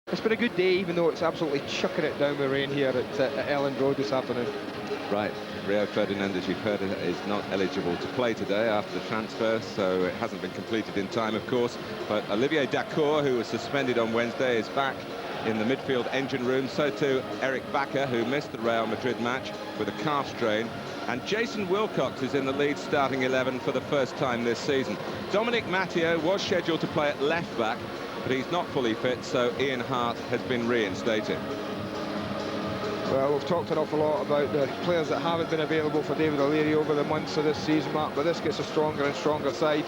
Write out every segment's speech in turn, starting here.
It's been a good day, even though it's absolutely chucking it down with rain here at Ellen Road this afternoon. Right, Rio Ferdinand, as you've heard, is not eligible to play today after the transfer, so it hasn't been completed in time, of course. But Olivier Dacour, who was suspended on Wednesday, is back in the midfield engine room. So too Eric Bakker, who missed the Real Madrid match with a calf strain. And Jason Wilcox is in the Leeds starting 11 for the first time this season. Dominic Matteo was scheduled to play at left back, but he's not fully fit, so Ian Hart has been reinstated. Well, we've talked an awful lot about the players that haven't been available for David O'Leary over the months of this season, Mark, but this gets a stronger and stronger side.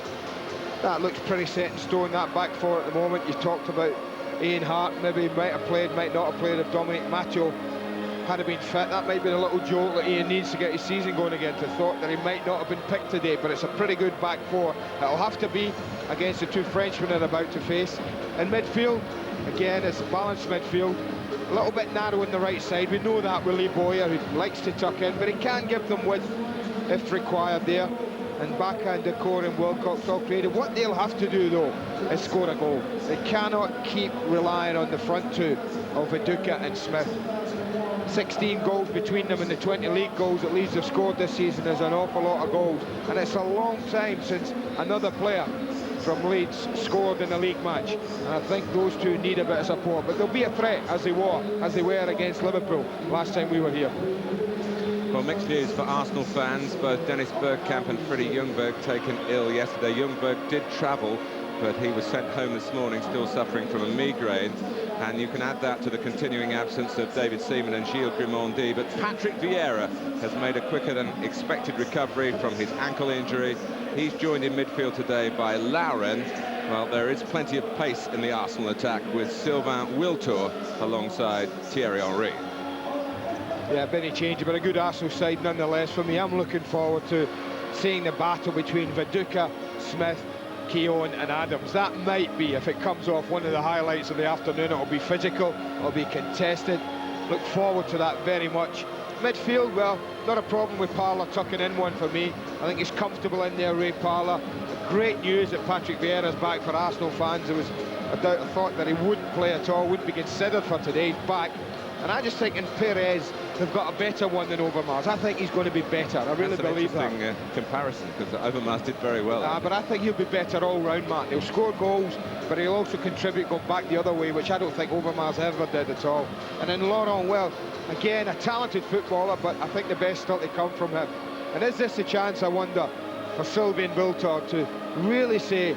That looks pretty set in stone, that back four at the moment. You talked about Ian Hart, maybe might have played, might not have played if Dominic Matteo had been fit. That might be a little jolt that Ian needs to get his season going again, to thought that he might not have been picked today, but it's a pretty good back four. It'll have to be against the two Frenchmen they're about to face. In midfield, again, it's a balanced midfield. A little bit narrow on the right side. We know that with Lee Boyer, who likes to tuck in, but he can give them width if required there. And Bakker and Dacour and Wilcox all created. What they'll have to do, though, is score a goal. They cannot keep relying on the front two of Viduka and Smith. 16 goals between them, and the 20 league goals that Leeds have scored this season is an awful lot of goals. And it's a long time since another player from Leeds scored in a league match, and I think those two need a bit of support, but they'll be a threat as they were against Liverpool last time we were here. Well, mixed news for Arsenal fans. Both Dennis Bergkamp and Freddie Ljungberg taken ill yesterday. Ljungberg did travel, but he was sent home this morning still suffering from a migraine, and you can add that to the continuing absence of David Seaman and Gilles Grimandi. But Patrick Vieira has made a quicker than expected recovery from his ankle injury. He's joined in midfield today by Lauren. Well, there is plenty of pace in the Arsenal attack with Sylvain Wiltord alongside Thierry Henry. Yeah, Benny change, but a good Arsenal side nonetheless. For me, I'm looking forward to seeing the battle between Viduka, Smith, Keown and Adams. That might be, if it comes off, one of the highlights of the afternoon. It'll be physical, it'll be contested. Look forward to that very much. Midfield, well, not a problem with Parlour tucking in one for me. I think he's comfortable in there, Ray Parlour. Great news that Patrick Vieira's back for Arsenal fans. There was a thought that he wouldn't play at all, wouldn't be considered for today. He's back. And I just think in Perez, they've got a better one than Overmars. I think he's going to be better. I really believe that. That's an interesting comparison, because Overmars did very well. But I think he'll be better all round, Mark. He'll score goals, but he'll also contribute going back the other way, which I don't think Overmars ever did at all. And then Laurent, well, again, a talented footballer, but I think the best still to come from him. And is this a chance, I wonder, for Sylvain Wiltord to really say,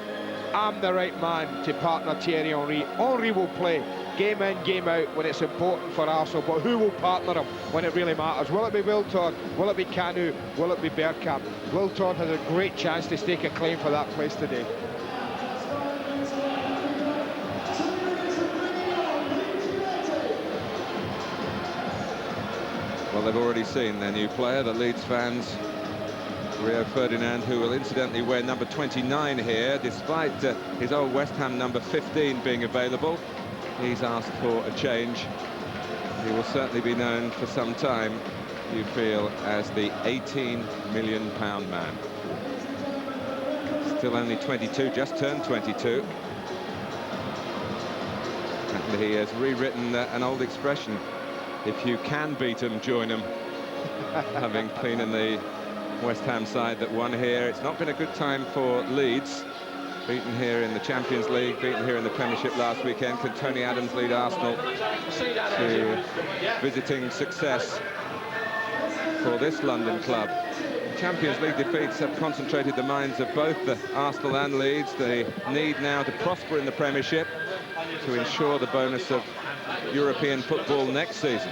I'm the right man to partner Thierry Henry. Henry will play game in, game out when it's important for Arsenal, but who will partner him when it really matters? Will it be Wiltord? Will it be Kanu? Will it be Bergkamp? Wiltord has a great chance to stake a claim for that place today. Well, they've already seen their new player, the Leeds fans. Rio Ferdinand, who will incidentally wear number 29 here, despite his old West Ham number 15 being available. He's asked for a change. He will certainly be known for some time, you feel, as the £18 million man. Still only 22, just turned 22. And he has rewritten an old expression, if you can beat them, join them. Having been in the West Ham side that won here. It's not been a good time for Leeds. Beaten here in the Champions League, beaten here in the Premiership last weekend. Can Tony Adams lead Arsenal to visiting success for this London club? Champions League defeats have concentrated the minds of both Arsenal and Leeds. They need now to prosper in the Premiership to ensure the bonus of European football next season.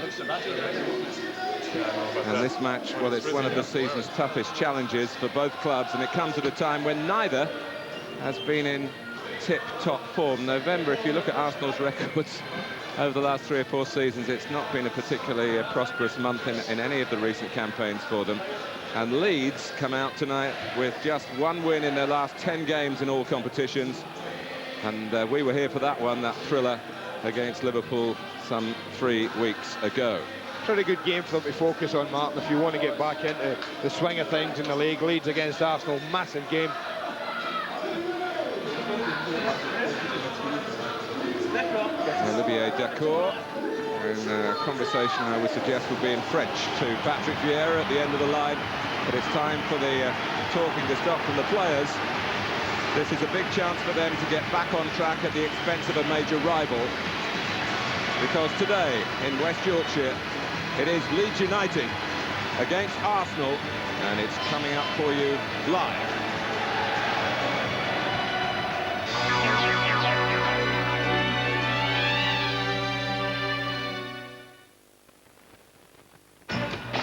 And this match, well, it's one of the season's toughest challenges for both clubs, and it comes at a time when neither has been in tip-top form. November, if you look at Arsenal's records over the last 3 or 4 seasons, it's not been a particularly prosperous month in any of the recent campaigns for them. And Leeds come out tonight with just 1 win in their last 10 games in all competitions. And we were here for that one, that thriller against Liverpool some 3 weeks ago. Pretty good game for them to focus on, Martin, if you want to get back into the swing of things in the league. Leeds against Arsenal, massive game. Olivier Dacour. And a conversation I would suggest would be in French to Patrick Vieira at the end of the line. But it's time for the talking to stop from the players. This is a big chance for them to get back on track at the expense of a major rival. Because today, in West Yorkshire, it is Leeds United against Arsenal, and it's coming up for you live.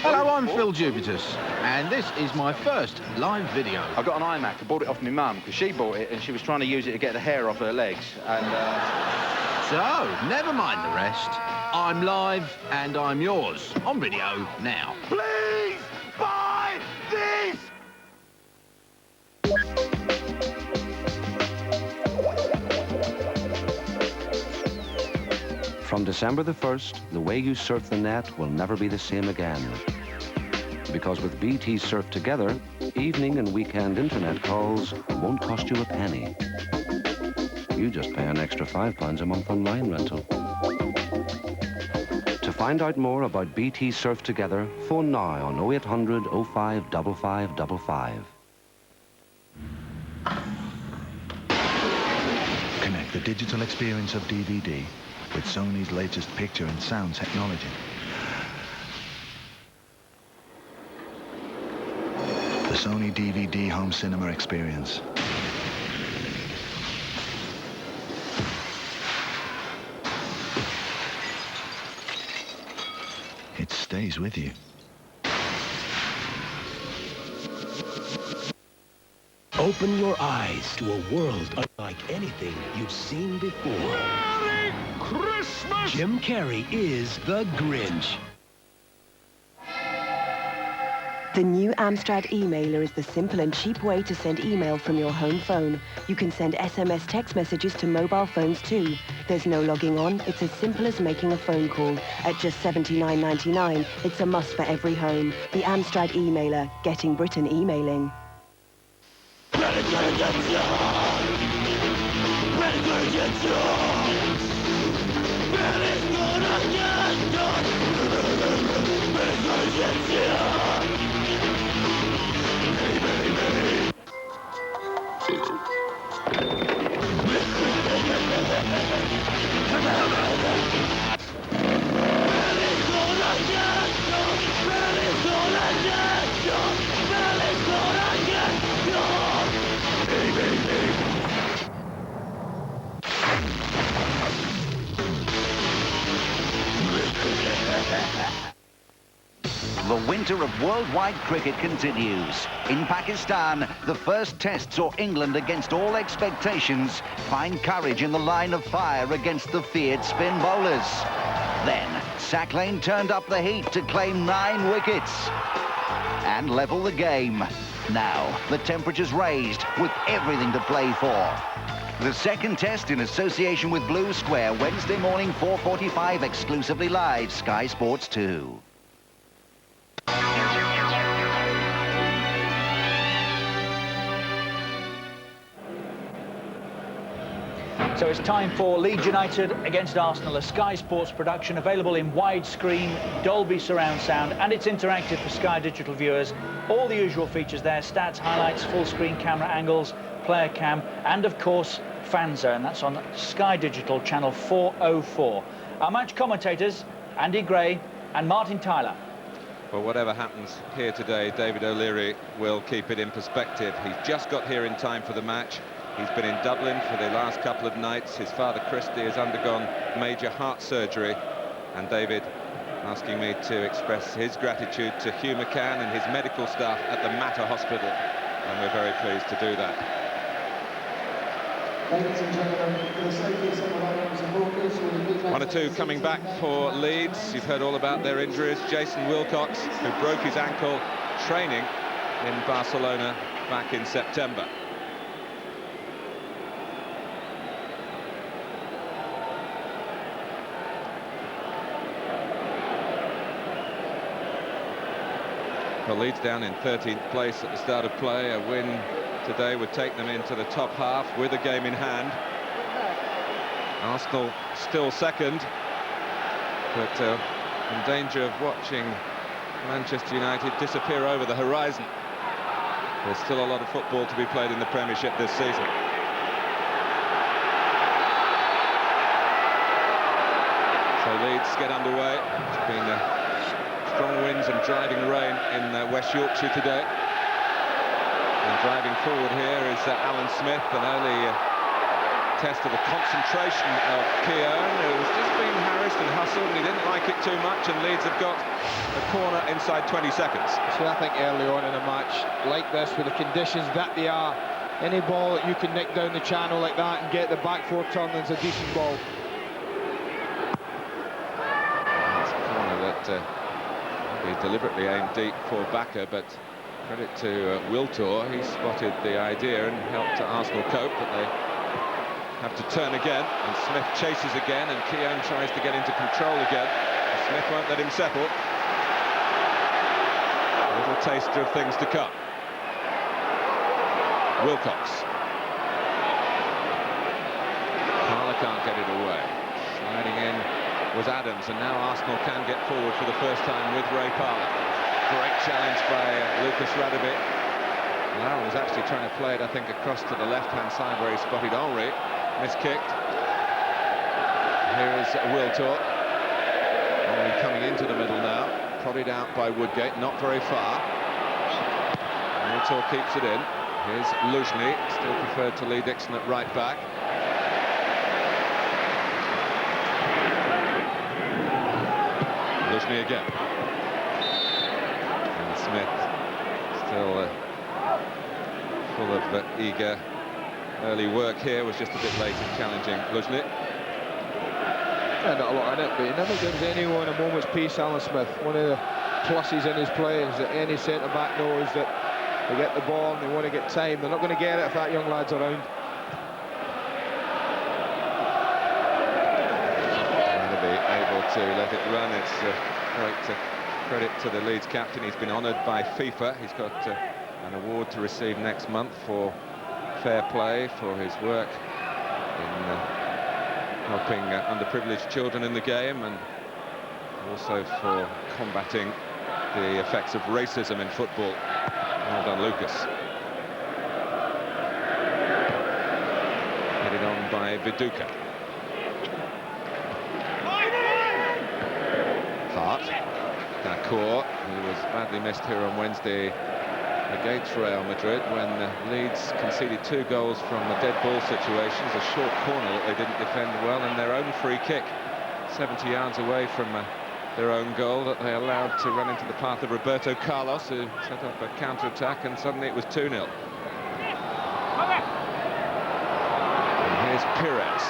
Hello, I'm Phil Jupitus, and this is my first live video. I got an iMac. I bought it off my mum because she bought it and she was trying to use it to get the hair off her legs. And So, never mind the rest. I'm live and I'm yours on video now. please buy this. From December the 1st, the way you surf the net will never be the same again. Because with BT Surf Together, evening and weekend internet calls won't cost you a penny. You just pay an extra £5 a month on line rental. To find out more about BT Surf Together, phone now on 0800 05 5555. Connect the digital experience of DVD with Sony's latest picture and sound technology. The Sony DVD home cinema experience. It stays with you. Open your eyes to a world unlike anything you've seen before. Merry Christmas! Jim Carrey is the Grinch. The new Amstrad emailer is the simple and cheap way to send email from your home phone. You can send SMS text messages to mobile phones too. There's no logging on. It's as simple as making a phone call. At just $79.99, it's a must for every home. The Amstrad emailer, getting Britain emailing. The winter of worldwide cricket continues. In Pakistan, the first test saw England, against all expectations, find courage in the line of fire against the feared spin bowlers. Then, Sack Lane turned up the heat to claim 9 wickets and level the game. Now, the temperature's raised with everything to play for. The second test in association with Blue Square, Wednesday morning, 4:45, exclusively live, Sky Sports 2. So it's time for Leeds United against Arsenal, a Sky Sports production available in widescreen, Dolby surround sound, and it's interactive for Sky Digital viewers. All the usual features there: stats, highlights, full screen camera angles, player cam, and of course Fan Zone. That's on Sky Digital channel 404. Our match commentators, Andy Gray and Martin Tyler. Well, whatever happens here today, David O'Leary will keep it in perspective. He's just got here in time for the match. He's been in Dublin for the last couple of nights. His father, Christy, has undergone major heart surgery. And David asking me to express his gratitude to Hugh McCann and his medical staff at the Mater Hospital. And we're very pleased to do that. Ladies and gentlemen, for the safety of some of our supporters, One or two coming back for Leeds. You've heard all about their injuries. Jason Wilcox, who broke his ankle training in Barcelona back in September. Well, Leeds down in 13th place at the start of play. A win today would take them into the top half with a game in hand. Arsenal still second, but in danger of watching Manchester United disappear over the horizon. There's still a lot of football to be played in the Premiership this season. So Leeds get underway. It's been strong winds and driving rain in West Yorkshire today. And driving forward here is Alan Smith, an early test of the concentration of Kieran, who's just been harassed and hustled, and he didn't like it too much, and Leeds have got a corner inside 20 seconds. So I think early on in a match like this, with the conditions that they are, any ball that you can nick down the channel like that and get the back four turning is a decent ball. It's a corner that he deliberately aimed deep for Bakker, but credit to Wiltor, he spotted the idea and helped Arsenal cope, but they have to turn again, and Smith chases again, and Keown tries to get into control again. Smith won't let him settle. A little taster of things to come. Wilcox. Parler can't get it away. Sliding in was Adams, and now Arsenal can get forward for the first time with Ray Parler. Great challenge by Lucas Radebe. Lara was actually trying to play it, I think, across to the left-hand side where he spotted Henry. Miskicked. Here is Wiltor. Henry coming into the middle now. Prodded out by Woodgate, not very far. Wiltor keeps it in. Here's Luzhny, still preferred to Lee Dixon at right back. Luzhny again. And Smith still full of eager early work here, was just a bit late in challenging Luzhny. Yeah, not a lot in it, but he never gives anyone a moment's peace, Alan Smith. One of the pluses in his play is that any centre-back knows that they get the ball and they want to get time. They're not going to get it if that young lad's around. To be able to let it run, it's great credit to the Leeds captain. He's been honoured by FIFA. He's got an award to receive next month for fair play, for his work in helping underprivileged children in the game, and also for combating the effects of racism in football. Well done, Lucas. Headed on by Viduka. Hart. Dacour, who was badly missed here on Wednesday against Real Madrid when Leeds conceded 2 goals from dead ball situations, a short corner that they didn't defend well, and their own free kick 70 yards away from their own goal that they allowed to run into the path of Roberto Carlos, who set up a counter-attack, and suddenly it was 2-0. And here's Pires,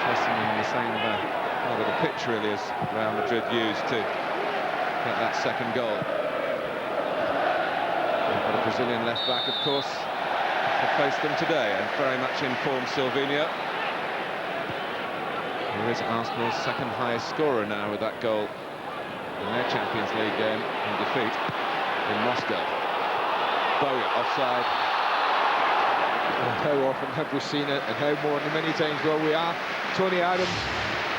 testing in the same part of the pitch really as Real Madrid used to get that second goal. But a Brazilian left-back, of course, have faced them today, and very much in form, Silvinho. Here is Arsenal's second highest scorer now with that goal in their Champions League game in defeat in Moscow. Bowyer offside. How often have we seen it, and how more than many times will we are? Tony Adams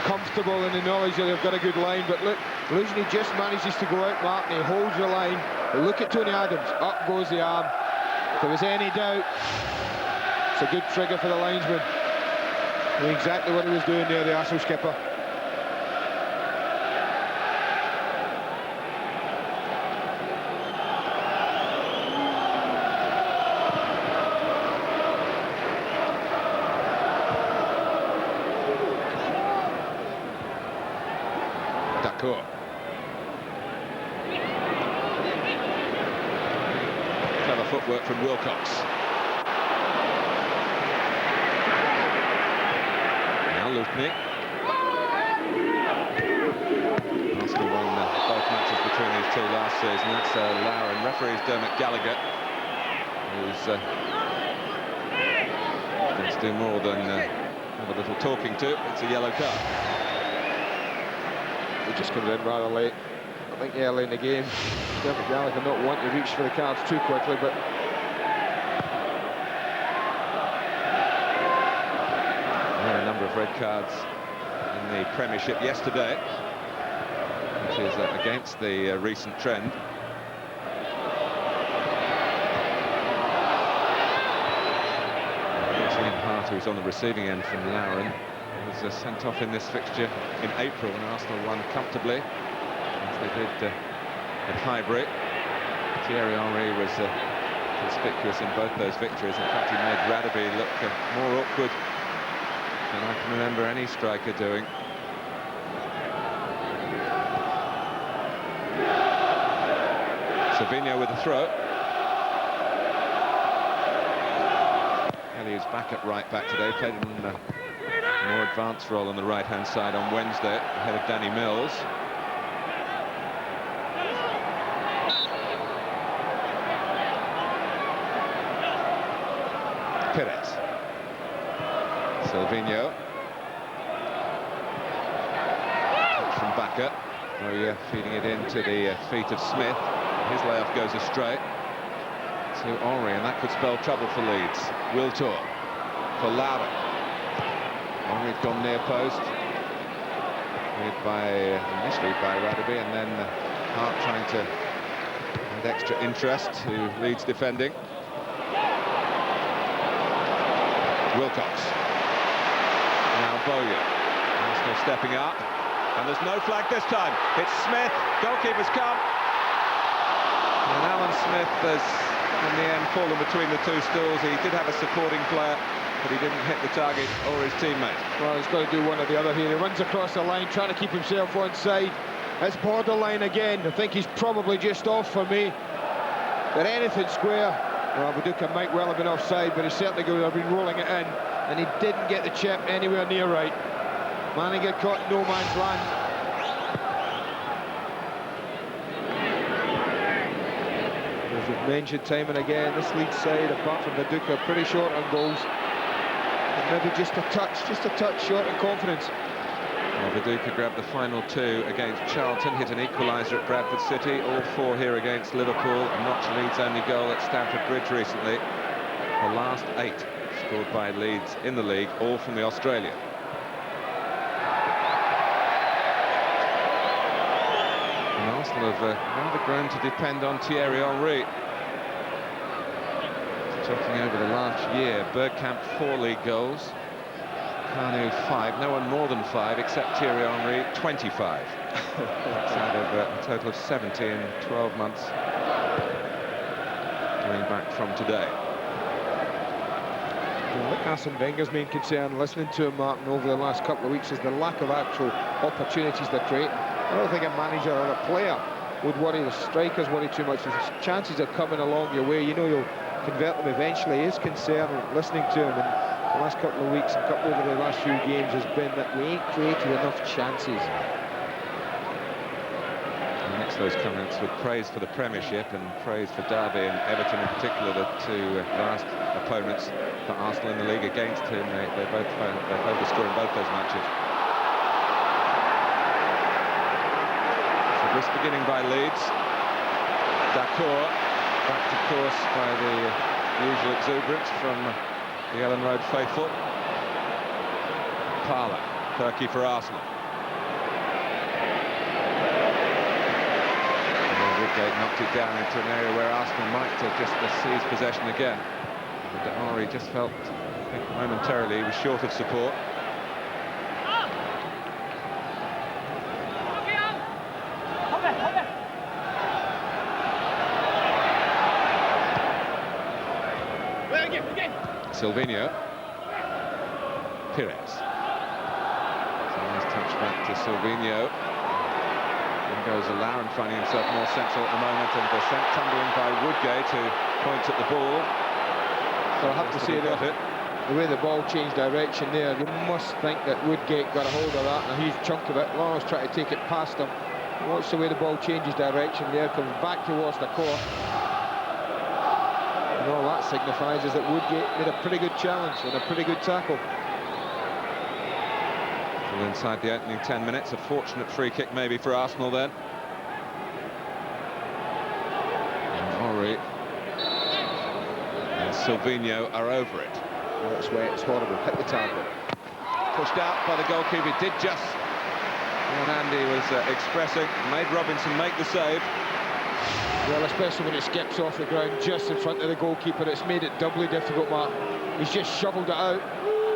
comfortable in the knowledge that they've got a good line, but look, Luzhny just manages to go out, Mark, and he holds the line. But look at Tony Adams, up goes the arm. If there was any doubt, it's a good trigger for the linesman. Knew exactly what he was doing there, the Arsenal skipper. Dacour. Clever footwork from Wilcox. Luzhny. Arsenal won both matches between these two last season. That's Lara, and referees Dermot Gallagher, who's going to do more than have a little talking to. It's a yellow card. He just comes in rather late. I think early in the game, Dermot Gallagher not want to reach for the cards too quickly, but of red cards in the Premiership yesterday, which is against the recent trend. Who was on the receiving end from Lauren, was sent off in this fixture in April when Arsenal won comfortably, as they did at Highbury. Thierry Henry was conspicuous in both those victories. In fact, he made Radaby look more awkward than I can remember any striker doing. Savinho with the throw. Ellis back at right back today, played in a more advanced role on the right-hand side on Wednesday, ahead of Danny Mills. Perez. Silvinho. From Bakker. Oh, feeding it into the feet of Smith. His layoff goes astray to Henry, and that could spell trouble for Leeds. Wiltor for Lauren. Henry's gone near post. Made initially by Radaby, and then Hart trying to add extra interest to Leeds defending. Wilcox. Now Bowyer. Arsenal stepping up, and there's no flag this time. It's Smith. Goalkeeper's come. And Alan Smith has, in the end, fallen between the two stools. He did have a supporting player, but he didn't hit the target or his teammate. Well, he's got to do one or the other here. He runs across the line, trying to keep himself onside. It's borderline again. I think he's probably just off for me. But anything square, well, Viduka might well have been offside, but he certainly would have been rolling it in, and he didn't get the chip anywhere near right. Manning got caught in no man's land. As we've mentioned time and again, this Leeds side, apart from Viduka, pretty short on goals. And maybe just a touch short in confidence. Well, Viduka grabbed the final two against Charlton, hit an equaliser at Bradford City, all four here against Liverpool, and notched Leeds' only goal at Stamford Bridge recently. The last 8 scored by Leeds in the league, all from the Australian. And Arsenal have rather grown to depend on Thierry Henry. Checking over the last year, Bergkamp 4 league goals, Kanu 5, no one more than 5 except Thierry Henry, 25. That's out of a total of 70 in 12 months, going back from today. Well, Arsene Wenger's main concern, listening to him, Martin, over the last couple of weeks, is the lack of actual opportunities they're creating. I don't think a manager or a player would worry. The strikers worry too much. The chances are coming along your way. You know you'll convert them eventually. His concern, listening to him in the last couple of weeks and over the last few games, has been that we ain't created enough chances. He makes those comments with praise for the Premiership and praise for Derby and Everton in particular, the two last opponents for Arsenal in the league against him. They both failed to score in both those matches. So this beginning by Leeds. Dacour back to course by the usual exuberance from the Ellen Road faithful. Parlour, Turkey for Arsenal. Woodgate knocked it down into an area where Arsenal might just seize possession again. But Henry just felt, I think, momentarily he was short of support. Silvinho. Perez. So nice touch back to Silvinho. In goes Lauren, finding himself more central at the moment, and they're sent tumbling by Woodgate, who points at the ball. So I have to say that the way the ball changed direction there, you must think that Woodgate got a hold of that, and a huge chunk of it. Lawrence tried to take it past him. Watch the way the ball changes direction there, comes back towards the core. And all that signifies is that Woodgate made a pretty good challenge and a pretty good tackle. Well, inside the opening 10 minutes, a fortunate free kick maybe for Arsenal then. And Henry and Silvinho are over it. Oh, it's wet, it's horrible. Hit the target. pushed out by the goalkeeper. Did just what Andy was expressing, made Robinson make the save. Well, especially when it skips off the ground just in front of the goalkeeper, it's made it doubly difficult, Mark. He's just shoveled it out.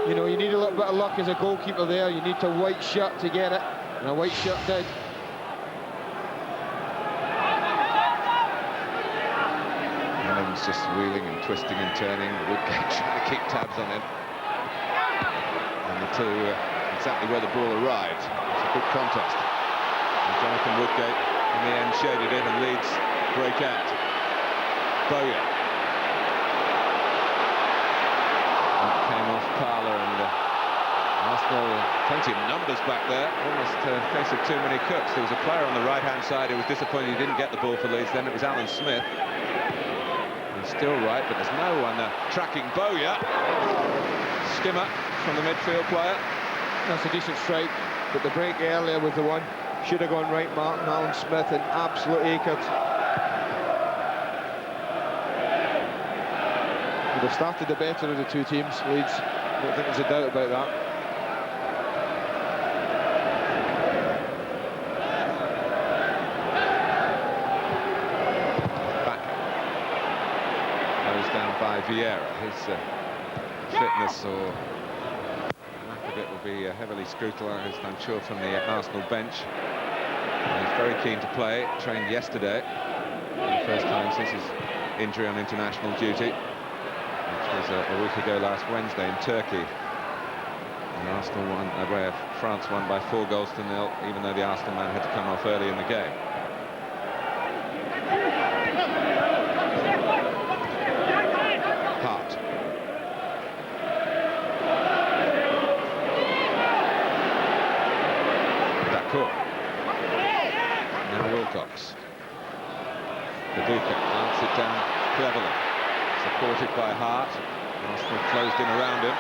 You know, you need a little bit of luck as a goalkeeper there. You need a white shirt to get it, and a white shirt did. Adams just wheeling and twisting and turning. Woodgate trying to keep tabs on him. And the two exactly where the ball arrived. It's a good contest. And Jonathan Woodgate in the end shaded it, and Leeds break out. Bowyer. That came off Parler, and Arsenal, plenty of numbers back there, almost a case of too many cooks. There was a player on the right-hand side who was disappointed he didn't get the ball for Leeds. Then it was Alan Smith. He's still right, but there's no one tracking Bowyer. Skimmer from the midfield player. That's a decent strike, but the break earlier was the one. Should have gone right, Martin. Alan Smith in absolute acres. Would have started the better of the two teams, Leeds. I don't think there's a doubt about that. Back. Goes down by Vieira. His fitness or lack of it will be heavily scrutinised, I'm sure, from the Arsenal bench. He's very keen to play. Trained yesterday for the first time since his injury on international duty, which was a week ago last Wednesday in Turkey. And Arsenal won, where France won by 4 goals to 0, even though the Arsenal man had to come off early in the game. Hart. Dacour. Now Wilcox. Paducah plants it down cleverly. Supported by Hart. Arsenal closed in around him.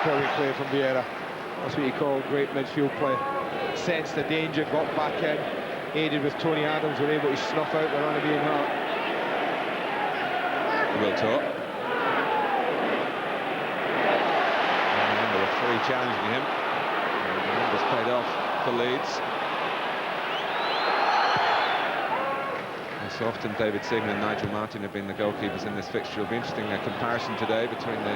Brilliant play from Vieira. That's what you call great midfield play. Sensed the danger, got back in, aided with Tony Adams, were able to snuff out the run of being Hart. Wiltord. And there were 3 challenging him. And the numbers paid off for Leeds. So often David Seaman and Nigel Martin have been the goalkeepers in this fixture. It'll be interesting comparison today between the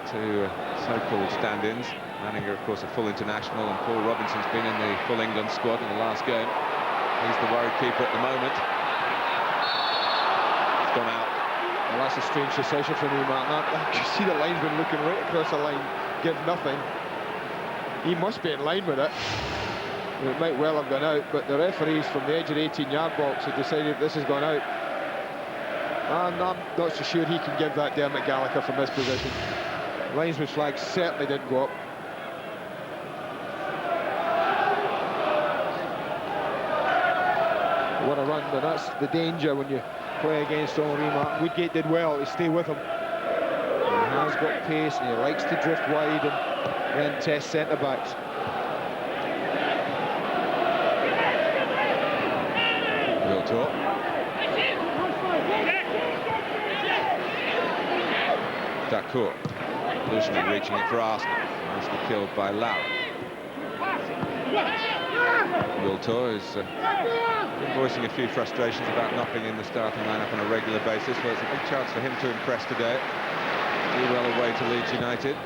two so-called stand-ins. Manninger, of course, a full international, and Paul Robinson's been in the full England squad in the last game. He's the worried keeper at the moment. It's gone out. Well, that's a strange decision for me, Martin. You see the linesman looking right across the line, give nothing. He must be in line with it. It might well have gone out, but the referees from the edge of the 18-yard box have decided this has gone out. And I'm not so sure he can give that Dermot Gallagher from this position. The linesman's flag certainly didn't go up. What a run, but that's the danger when you play against Henri Martin. Woodgate did well to stay with him. He has got pace and he likes to drift wide and then test centre-backs. Dacour. Lushman reaching it for Arsenal. Nicely killed by Lara. Wiltord is been voicing a few frustrations about not being in the starting lineup on a regular basis. Well, it's a big chance for him to impress today. Do well away to Leeds United.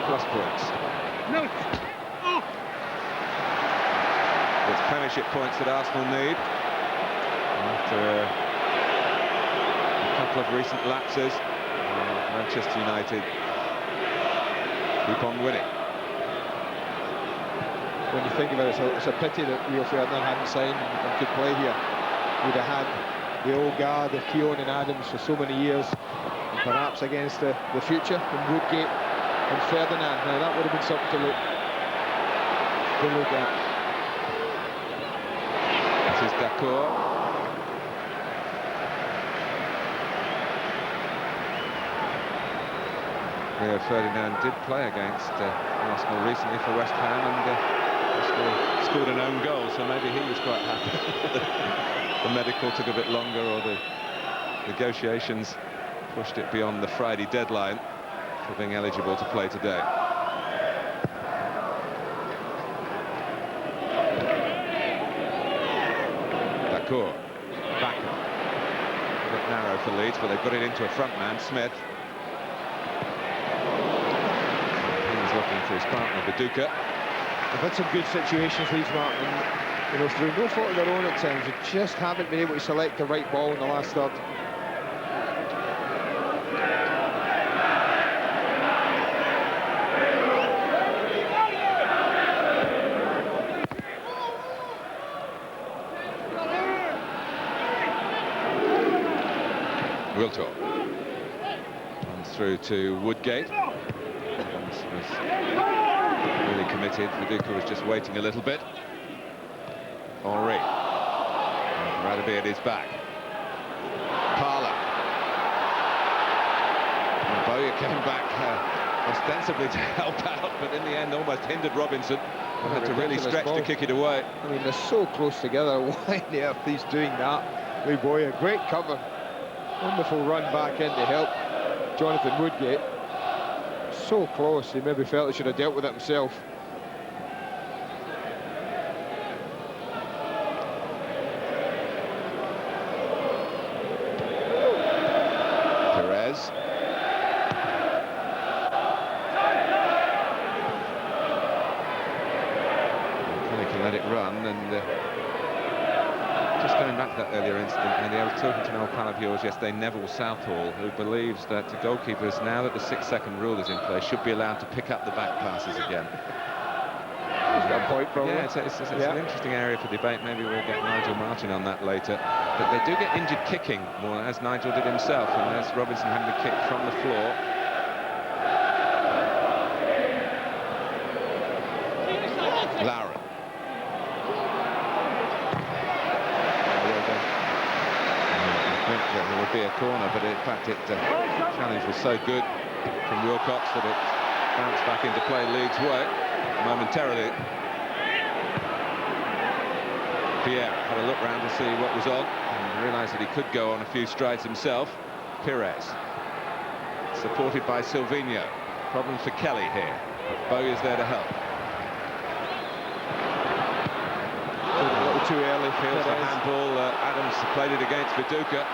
Plus points. It's Premiership points that Arsenal need. After a couple of recent lapses, Manchester United keep on winning. When you think about it, it's a pity that Rio Ferdinand hadn't signed and could play here. We'd have had the old guard of Keown and Adams for so many years, and perhaps against the future from Woodgate and Ferdinand. Now that would have been something to look at. This is Dacour. Rio Ferdinand did play against Arsenal recently for West Ham, and scored an own goal, so maybe he was quite happy. The medical took a bit longer, or the negotiations pushed it beyond the Friday deadline for being eligible to play today. Dacour. Back up. A bit narrow for Leeds, but they've got it into a front man, Smith. He's looking for his partner, Viduka. They've had some good situations, Leeds, Martin. You know, through no fault of their own at times, they just haven't been able to select the right ball in the last third. Wiltor runs through to Woodgate. Evans was really committed. Viduka was just waiting a little bit. Henri. Radaby at his back. Parla. And Bowyer came back ostensibly to help out, but in the end almost hindered Robinson. He had to really stretch to kick it away. I mean, they're so close together. Why on earth he's doing that? Lee Bowyer, great cover. Wonderful run back in to help Jonathan Woodgate. So close, he maybe felt he should have dealt with it himself. Perez. Kelly can let it run, and just going back to that earlier incident, Andy, I was talking to an old pal of yours yesterday, Neville Southall, who believes that the goalkeepers, now that the 6-second rule is in place, should be allowed to pick up the back passes again. He's got a point, probably. Yeah, it's an interesting area for debate. Maybe we'll get Nigel Martin on that later. But they do get injured kicking more, as Nigel did himself, and there's Robinson having to kick from the floor. Lauren. There would be a corner, but in fact the challenge was so good from Wilcox that it bounced back into play Leeds' way momentarily. Pierre had a look round to see what was on and realised that he could go on a few strides himself. Pires, supported by Silvino. Problems for Kelly here. Bowyer's there to help. A little too early. Feels the handball. Adams played it against Viduka.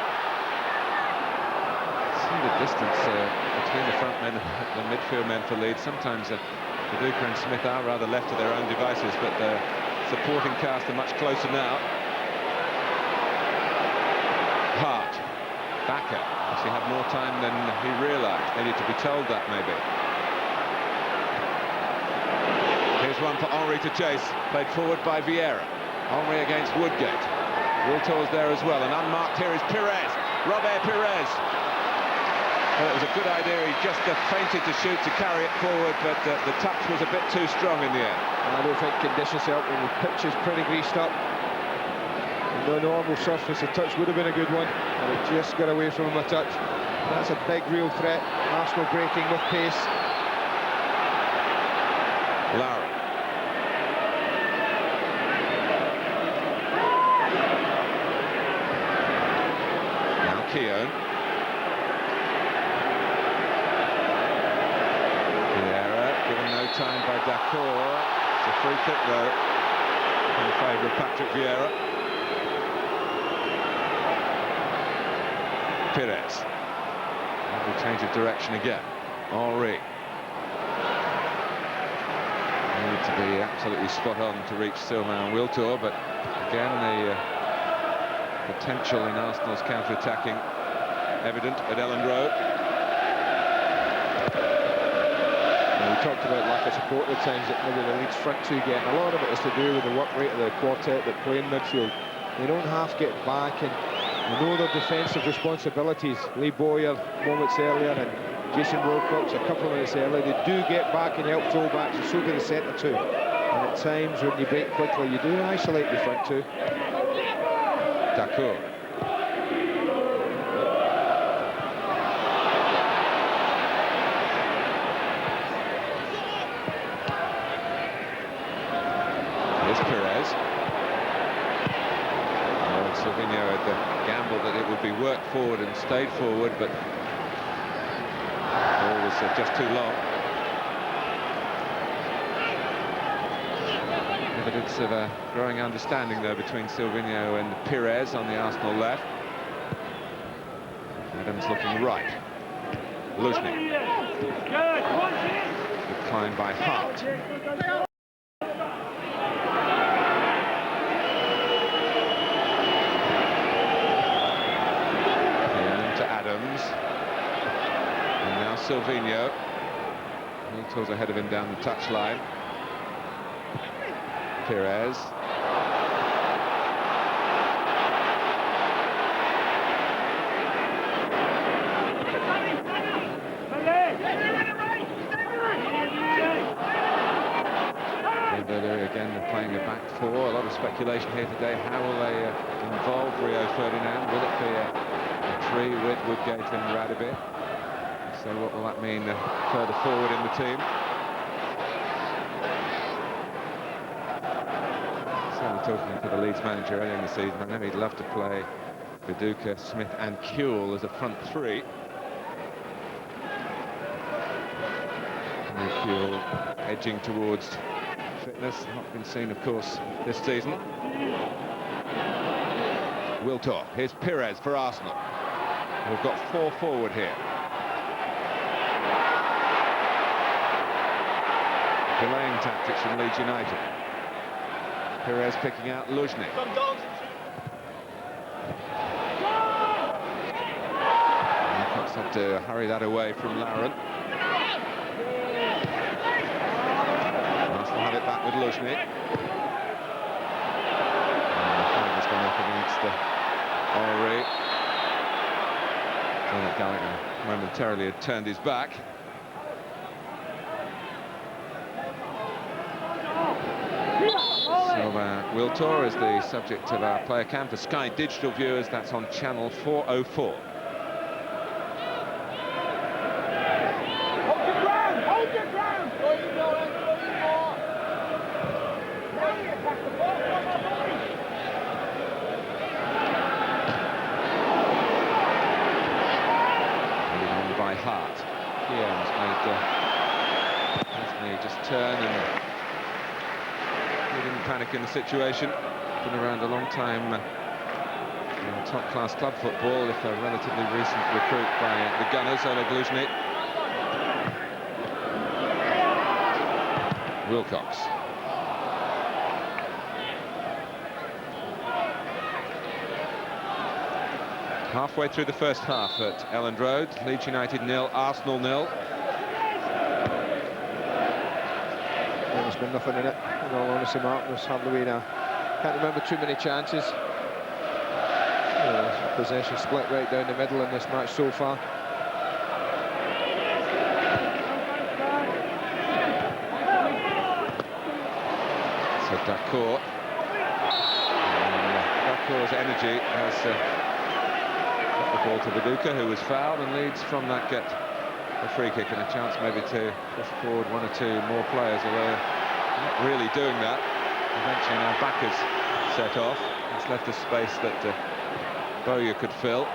See the distance between the front men and the midfield men for Leeds. Sometimes Viduka and Smith are rather left to their own devices, but the supporting cast are much closer now. Hart. Backer. Actually had more time than he realised. Needed to be told that, maybe. Here's one for Henri to chase. Played forward by Vieira. Henri against Woodgate. Wiltor's there as well, and unmarked here is Pires. Robert Pires. Well, it was a good idea. He just feinted to shoot to carry it forward, but the touch was a bit too strong in the end. I don't think conditions help when the pitch is pretty greased up. On the normal surface, the touch would have been a good one, and it just got away from him a touch. That's a big, real threat. Arsenal breaking with pace. Lara. Now Keown. Given no time by Dacour. It's a free kick though in favour of Patrick Vieira. Pires. Lovely change of direction again. Henri. Need to be absolutely spot on to reach Sylvain and Wiltor, but again the potential in Arsenal's counter-attacking evident at Elland Road. We talked about lack of support at times that maybe the Leeds front two get. A lot of it is to do with the work rate of the quartet that play in midfield. They don't half get back, and they know their defensive responsibilities. Lee Bowyer moments earlier and Jason Wilcox a couple of minutes earlier. They do get back and help throw backs, and so do the centre two. And at times when you break quickly, you do isolate the front two. Dacour. Pires. Silvino had the gamble that it would be worked forward and stayed forward, but the ball was just too long. Evidence of a growing understanding, though, between Silvino and Pires on the Arsenal left. Adams looking right. Luzhny. Good climb by Hart. To Adams. And now Silvino. Milito's ahead of him down the touchline. Pires. Again, they're playing a back four. A lot of speculation here today. How will they involve Rio Ferdinand? Will it be a three with Woodgate and Radebe? So what will that mean further forward in the team? Certainly talking to the Leeds manager earlier in the season, I know he'd love to play Viduka, Smith and Kuehl as a front three. Kuehl edging towards fitness, not been seen, of course, this season. Wiltor, here's Pires for Arsenal. We've got four forward here. Delaying tactics from Leeds United. Pires picking out Luzhny. Perhaps had to hurry that away from Lauren. Arsenal have it back with Luzhny. It's gone up against Henry. Gallagher momentarily had turned his back. So Wiltor is the subject of our player cam. For Sky Digital viewers, that's on channel 404. By Hart. Kieran's made just turn, and he didn't panic in the situation. Been around a long time in top-class club football, if a relatively recent recruit by the Gunners, Oleg Luzhny. Wilcox. Halfway through the first half at Elland Road, Leeds United 0, Arsenal 0. There's been nothing in it, in all honesty, Mark. There's hardly been can't remember too many chances. Possession split right down the middle in this match so far. So Dacour. Dacour's energy has the ball to Viduka, who was fouled, and Leeds from that get a free kick and a chance maybe to push forward one or two more players, although not really doing that. Eventually now Backer's set off. It's left a space that Bowyer could fill.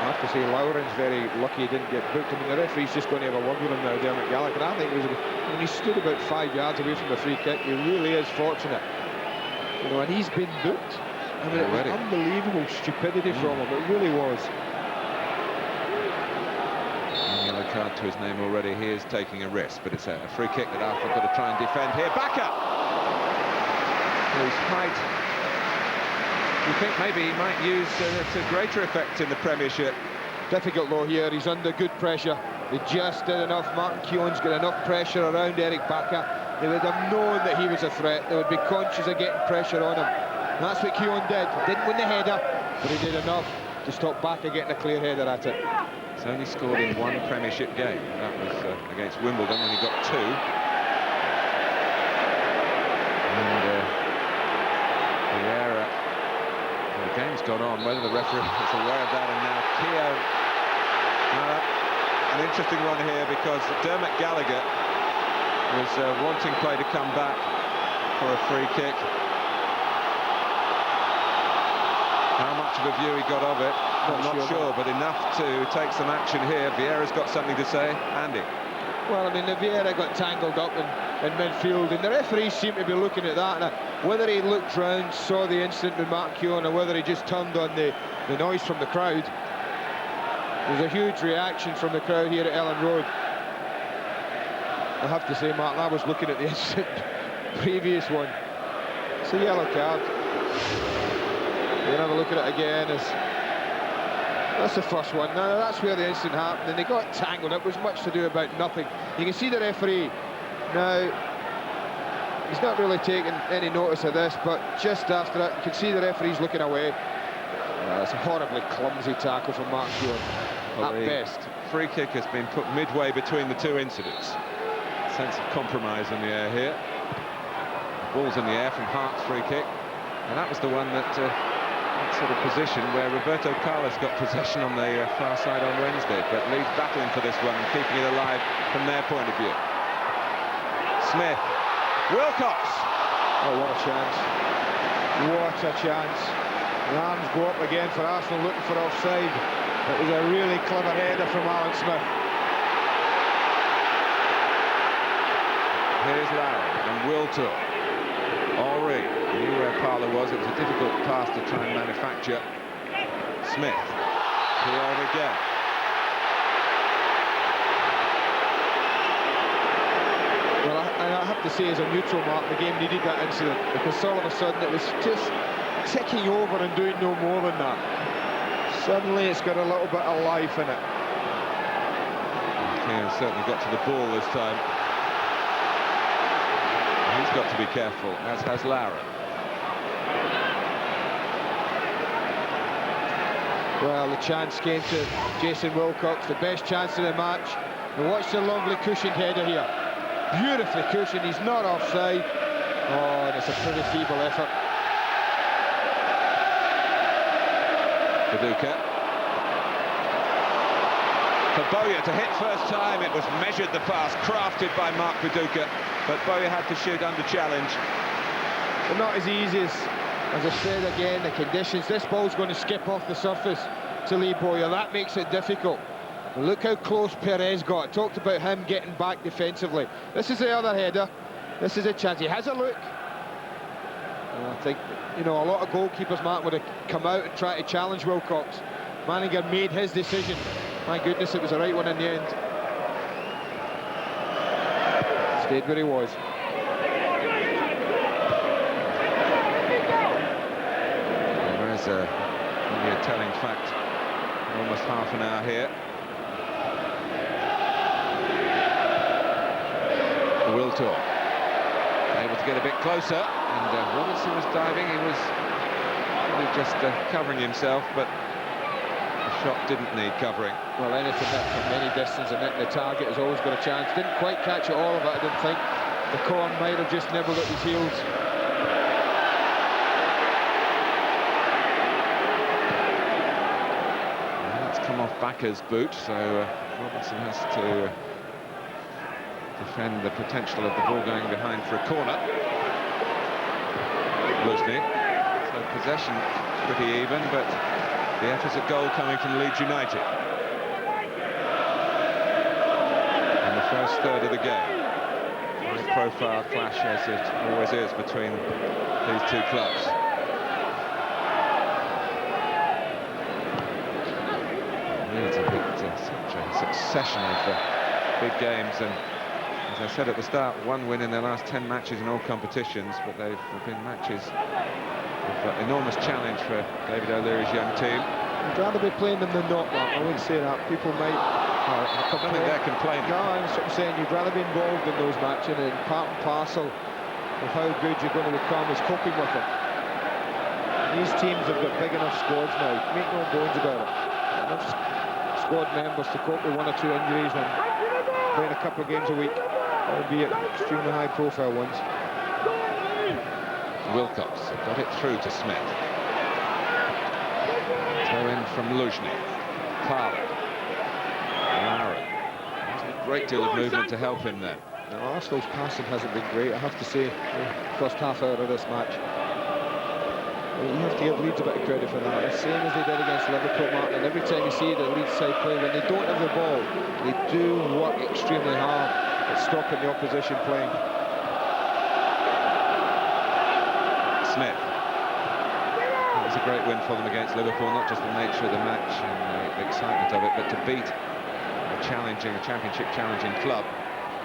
I have to say, Lauren's very lucky he didn't get booked. I mean, the referee's just going to have a word with him now, Dermot Gallagher. I think it was when he stood about 5 yards away from the free kick. He really is fortunate, you know, and he's been booked. I mean, it was unbelievable stupidity from him. It really was. Yellow card to his name already. He is taking a risk, but it's a free kick that Arsenal got to try and defend here. Backer! His height. You think maybe he might use to greater effect in the Premiership. Difficult though here. He's under good pressure. They just did enough. Martin Keown's got enough pressure around Eric Backer. They would have known that he was a threat. They would be conscious of getting pressure on him. And that's what Keown did. He didn't win the header, but he did enough to stop Backer getting a clear header at it. He's only scored in one Premiership game. That was against Wimbledon when he got 2. And the error. The game's gone on, whether the referee is aware of that, and now Keown. An interesting one here, because Dermot Gallagher was wanting play to come back for a free kick. How much of a view he got of it, I'm not sure, but enough to take some action here. Vieira's got something to say. Andy. Well, I mean, Vieira got tangled up in midfield, and the referees seem to be looking at that. Now, whether he looked round, saw the incident with Mark Keown, or whether he just turned on the noise from the crowd. There's a huge reaction from the crowd here at Ellen Road. I have to say, Martin, I was looking at the incident, previous one. It's a yellow card. We'll have a look at it again. That's the first one. Now, that's where the incident happened, and they got tangled. It was much to do about nothing. You can see the referee. Now, he's not really taking any notice of this, but just after that, you can see the referee's looking away. It's a horribly clumsy tackle from Mark Keown, at best. Free kick has been put midway between the two incidents. Sense of compromise in the air here. Ball's in the air from Hart's free kick, and that was the one that sort of position where Roberto Carlos got possession on the far side on Wednesday, but Leeds battling for this one and keeping it alive from their point of view. Smith, Wilcox. Oh, what a chance. What a chance. The arms go up again for Arsenal, looking for offside. It was a really clever header from Alan Smith. Here's Larry and Wiltor. Henri knew where Parlour was. It was a difficult pass to try and manufacture. Smith. Keown again. Well, I have to say, as a neutral, Mark, the game needed that incident, because all of a sudden it was just ticking over and doing no more than that. Suddenly it's got a little bit of life in it. Keown certainly got to the ball this time. He's got to be careful, as has Lara. Well, the chance came to Jason Wilcox, the best chance of the match. And watch the lovely cushioned header here. Beautifully cushioned, he's not offside. Oh, and it's a pretty feeble effort. Viduka. For Bowyer to hit first time, it was measured, the pass, crafted by Mark Viduka, but Bowyer had to shoot under challenge. But not as easy as I said again, the conditions. This ball's going to skip off the surface to Lee Bowyer. That makes it difficult. And look how close Perez got. I talked about him getting back defensively. This is the other header. This is a chance. He has a look. And I think, you know, a lot of goalkeepers, Matt, would have come out and tried to challenge Wilcox. Manninger made his decision. My goodness, it was the right one in the end. Stayed where he was. There is only a telling fact. Almost half an hour here. Wiltor able to get a bit closer, and Robertson was diving. He was really just covering himself, but the shot didn't need covering. Well, anything that from any distance and hitting the target has always got a chance. Didn't quite catch it all of it, I didn't think. The corn might have just nibbled at his heels. That's come off Backer's boot, so Robertson has to defend the potential of the ball going behind for a corner. Luzny. So possession pretty even, but the effort's a goal coming from Leeds United. In the first third of the game. High-profile clash, as it always is, between these two clubs. Leeds have hit such a succession of big games, and as I said at the start, one win in their last 10 matches in all competitions, but they've been matches of enormous challenge for David O'Leary's young team. I'd rather be playing them than not, Mark. I wouldn't say that. People might... I don't think they're complaining. No, that's what I'm saying. You'd rather be involved in those matches, and part and parcel of how good you're going to become is coping with them. These teams have got big enough squads now. Make no bones about it. Enough squad members to cope with one or two injuries and playing a couple of games a week, albeit extremely high-profile ones. Wilcox got it through to Smith. Throw in from Luzny. Parlour. Lara. There's a great deal of movement to help him there. No, Arsenal's passing hasn't been great, I have to say, the first half hour of this match. You have to give Leeds a bit of credit for that, the same as they did against Liverpool, Martin. And every time you see the Leeds side play, when they don't have the ball, they do work extremely hard at stopping the opposition playing. Smith. It was a great win for them against Liverpool, not just the nature of the match and the excitement of it, but to beat a championship challenging club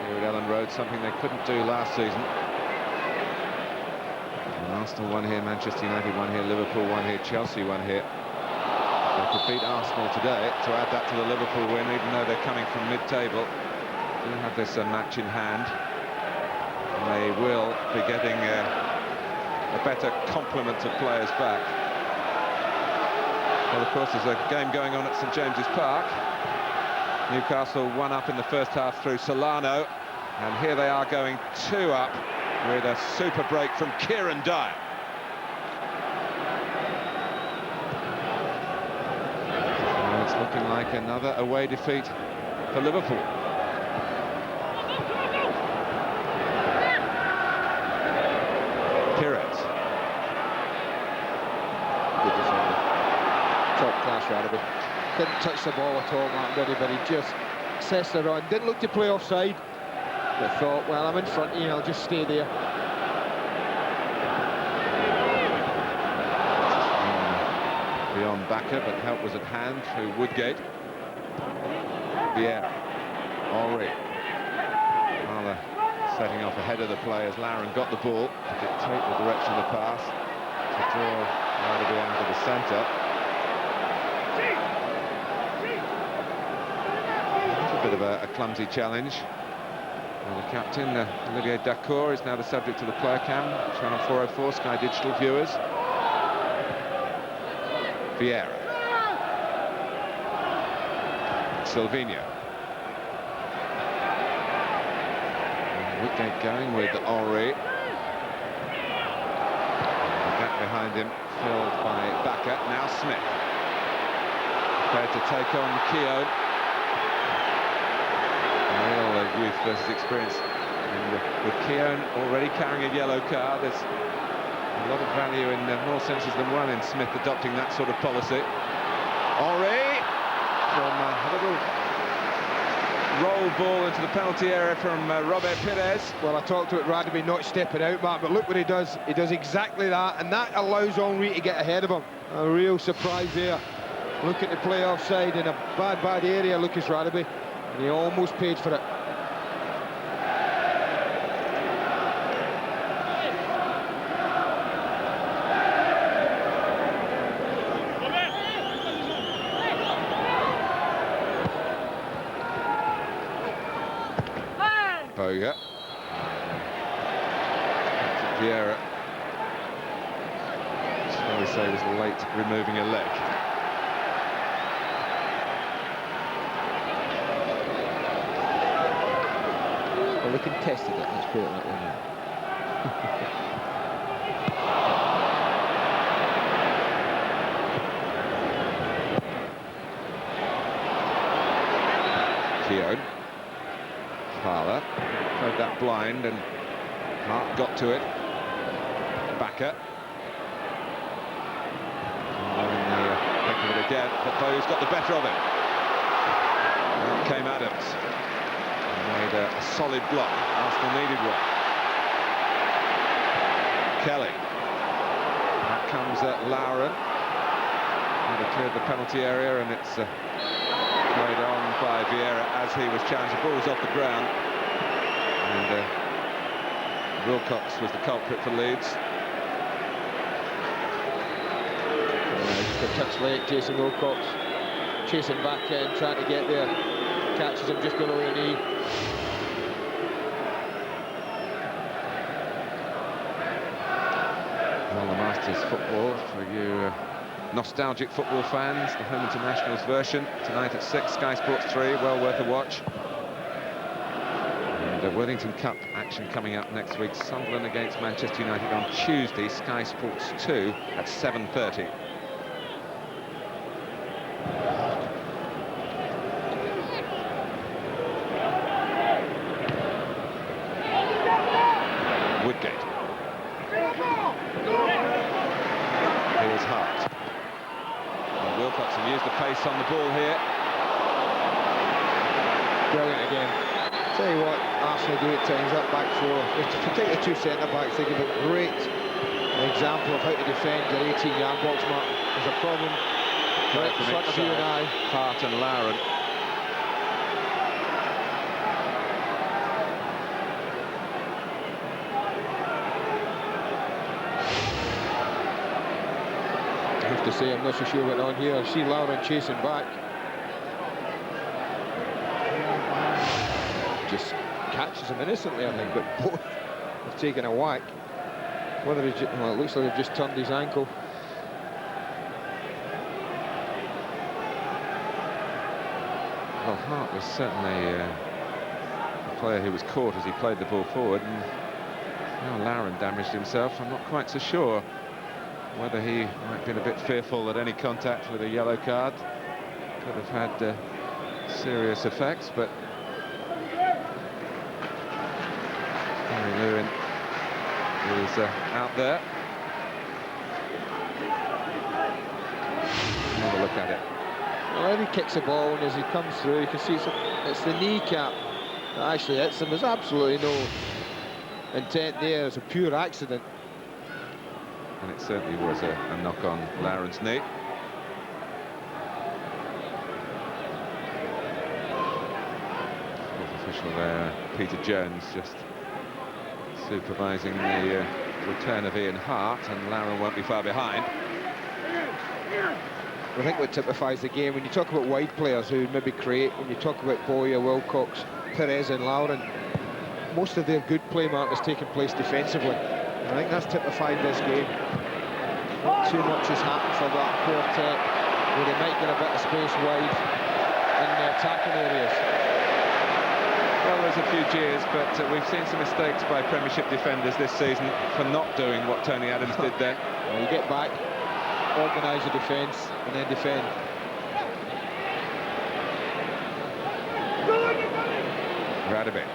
here at Ellen Road, something they couldn't do last season. Arsenal won here, Manchester United won here, Liverpool won here, Chelsea won here. They could beat Arsenal today to add that to the Liverpool win, even though they're coming from mid-table. They do have this match in hand. And they will be getting a better complement of players back. Well, of course, there's a game going on at St James's Park. Newcastle 1 up in the first half through Solano. And here they are going 2 up. With a super break from Kieran Davies. It's looking like another away defeat for Liverpool. Pires. Good defender. Top class Rugby. Didn't touch the ball at all, Martin, did he? But he just sets the run. Didn't look to play offside. They thought, well, I'm in front of you, I'll just stay there. Beyond backer, but help was at hand through Woodgate. Vieira. Henry. Rather setting off ahead of the players. Lauren got the ball to dictate the direction of the pass to draw Rugby out of the centre. A bit of a clumsy challenge. Well, the captain, Olivier Dacour, is now the subject of the player cam. Channel 404, Sky Digital viewers. Vieira. Silvino. Woodgate going with Henry. Back behind him, filled by Bakker. Now Smith. Prepared to take on Keown. Youth versus experience, and with Keown already carrying a yellow card, there's a lot of value in more senses than one in Smith adopting that sort of policy. Henry from a little roll ball into the penalty area from Robert Pires. Well, I talked about Rugby not stepping out, Mark, but look what he does exactly that, and that allows Henry to get ahead of him. A real surprise there. Look at the play offside in a bad area, Lucas Rugby, and he almost paid for it. Boga. Vieira. Shall we say, was late removing a leg. Well, they contested it, let's put it that way. Keown. Parler played that blind and Hart got to it. Bakker. In the thick of it again, but Bow's got the better of it. Out came Adams. Made a solid block. Arsenal needed one. Kelly. Out comes Lauren. They cleared the penalty area, and it's played on by Vieira as he was challenged. The ball was off the ground, and Wilcox was the culprit for Leeds. Just a touch late, Jason Wilcox chasing back in, trying to get there, catches him just below the knee. Well, the Masters football for you nostalgic football fans, the Home Internationals version tonight at 6, Sky Sports 3, well worth a watch. And the Worthington Cup action coming up next week. Sunderland against Manchester United on Tuesday, Sky Sports 2 at 7:30. Woodgate. brilliant again. Tell you what, Arsenal do at times, that back four. If you take the two centre-backs, they give a great example of how to defend your 18-yard box mark. There's a problem right in front of you and I. Hart and Lauren. I have to say, I'm not so sure what on here. I see Lauren chasing back. Just catches him innocently, I think, but both have taken a whack. Whether he's well, it looks like they've just turned his ankle. Well, Hart was certainly a player who was caught as he played the ball forward, and now Lauren damaged himself. I'm not quite so sure whether he might have been a bit fearful that any contact with a yellow card could have had serious effects, but Lewin is out there. Have a look at it. Well, he kicks the ball, and as he comes through, you can see it's the kneecap that actually hits him. There's absolutely no intent there. It's a pure accident. And it certainly was a knock on Lauren's knee. Fourth official there, Peter Jones, just supervising the return of Ian Hart, and Lauren won't be far behind. I think what typifies the game, when you talk about wide players who maybe create, when you talk about Bowyer, Wilcox, Perez and Lauren, most of their good play, Mark, has taken place defensively. I think that's typified this game. Not too much has happened for that quartet, where they might get a bit of space wide in the attacking areas. Well, there's a few jeers, but we've seen some mistakes by Premiership defenders this season for not doing what Tony Adams did then. Well, you get back, organise your defence, and then defend. Radovich.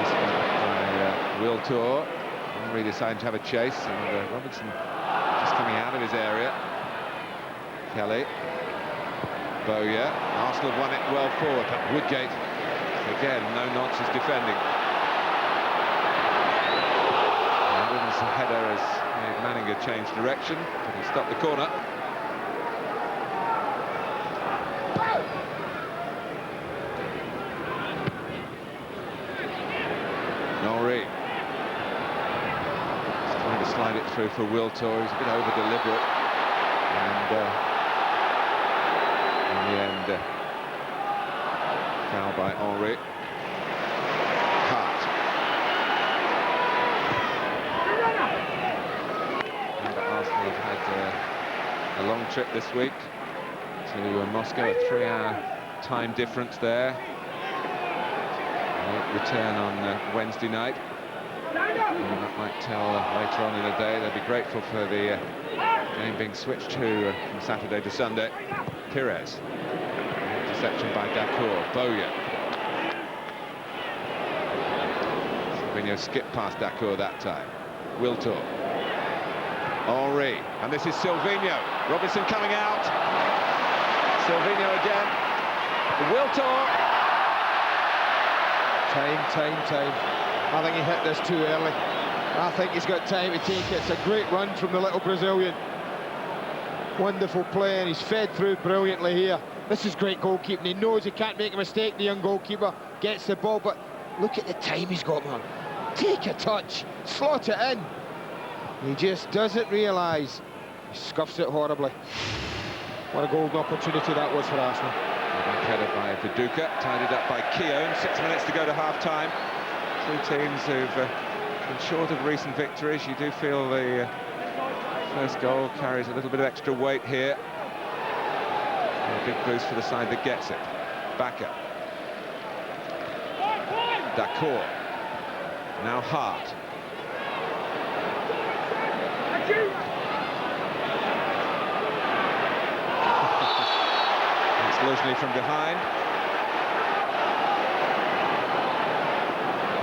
This one by Will Tour. Henry deciding to have a chase, and Robinson just coming out of his area. Kelly. Bowyer. Arsenal have won it well forward, but Woodgate, again, no nonsense defending. Adams' header as Manninger changed direction, but he stopped the corner. Norrie. He's trying to slide it through for Wiltor. He's a bit over-deliberate. And in the end, foul by Henry. Hart. And Arsenal have had a long trip this week to Moscow, a 3-hour time difference there. Return on Wednesday night. And that might tell later on in the day. They'll be grateful for the game being switched to from Saturday to Sunday. Pires. Interception by Dacour. Bowyer. Silvino skipped past Dacour that time. Wiltor. Henry. And this is Silvino. Robinson coming out. Silvino again. Wiltor. Time. I think he hit this too early. I think he's got time to take it. It's a great run from the little Brazilian. Wonderful play, and he's fed through brilliantly here. This is great goalkeeping. He knows he can't make a mistake, the young goalkeeper. Gets the ball, but look at the time he's got, man. Take a touch, slot it in. He just doesn't realise. He scuffs it horribly. What a golden opportunity that was for Arsenal. Back headed by Viduka, tidied up by Keown. 6 minutes to go to half-time. Two teams who've been short of recent victories. You do feel the first goal carries a little bit of extra weight here. And a big boost for the side that gets it. Backer. Dacour. Now Hart. It's Luzhny from behind.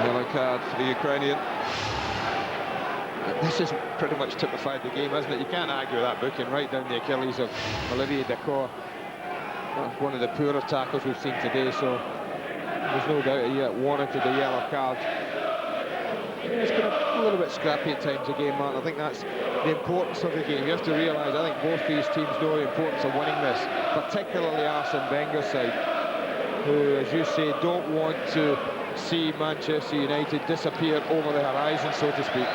Yellow card for the Ukrainian. This has pretty much typified the game, hasn't it? You can't argue with that booking right down the Achilles of Olivier Dacour. That's one of the poorer tackles we've seen today, so There's no doubt he warranted a yellow card. It's been a little bit scrappy at times again, Martin. I think that's the importance of the game. You have to realise, I think both these teams know the importance of winning this, particularly Arsene Wenger's side, who, as you say, don't want to see Manchester United disappear over the horizon, so to speak.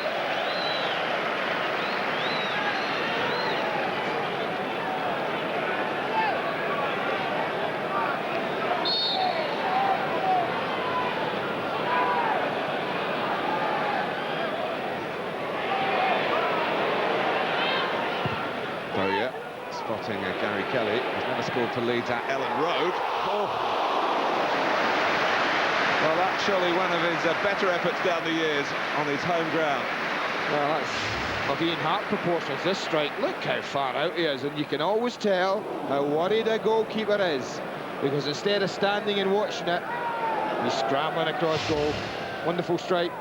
Spotting Gary Kelly, who's never scored for Leeds at Ellen Road. Oh. Well, that's surely one of his better efforts down the years on his home ground. Well, that's of Ian Hart proportions, this strike. Look how far out he is, and you can always tell how worried a goalkeeper is, because instead of standing and watching it, he's scrambling across goal. Wonderful strike.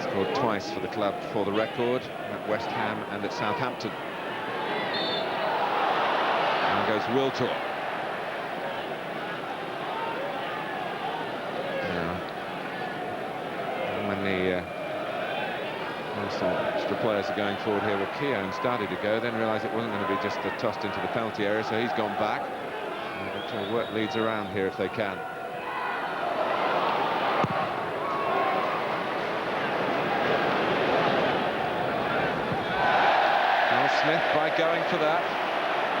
Scored twice for the club for the record, at West Ham and at Southampton. And goes Wiltor. When the extra players are going forward here, well, Keown started to go, then realised it wasn't going to be just tossed into the penalty area, so he's gone back. They'll work Leeds around here if they can. Smith, by going for that,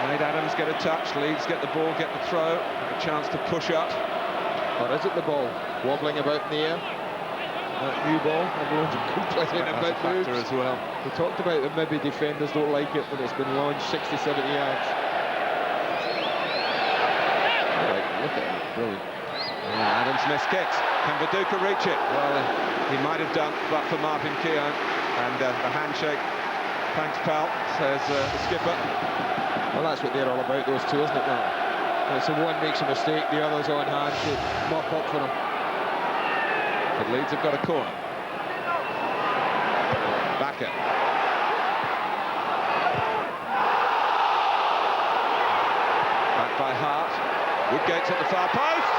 made Adams get a touch. Leeds get the ball, get the throw, a chance to push up. Or is it the ball wobbling about in the air? That new ball, everyone's complaining about moves as well. We talked about that maybe defenders don't like it when it's been launched 60, 70 yards. Right, look at that, brilliant. Adams missed kicks. Can Viduka reach it? Well, he might have done, but for Marvin Keown. And the handshake. Thanks, pal, says the skipper. Well, that's what they're all about, those two, isn't it, Mark? So one makes a mistake, the other's on hand to mop up for him. But Leeds have got a corner. Backer. Back by Hart. Woodgate's at the far post.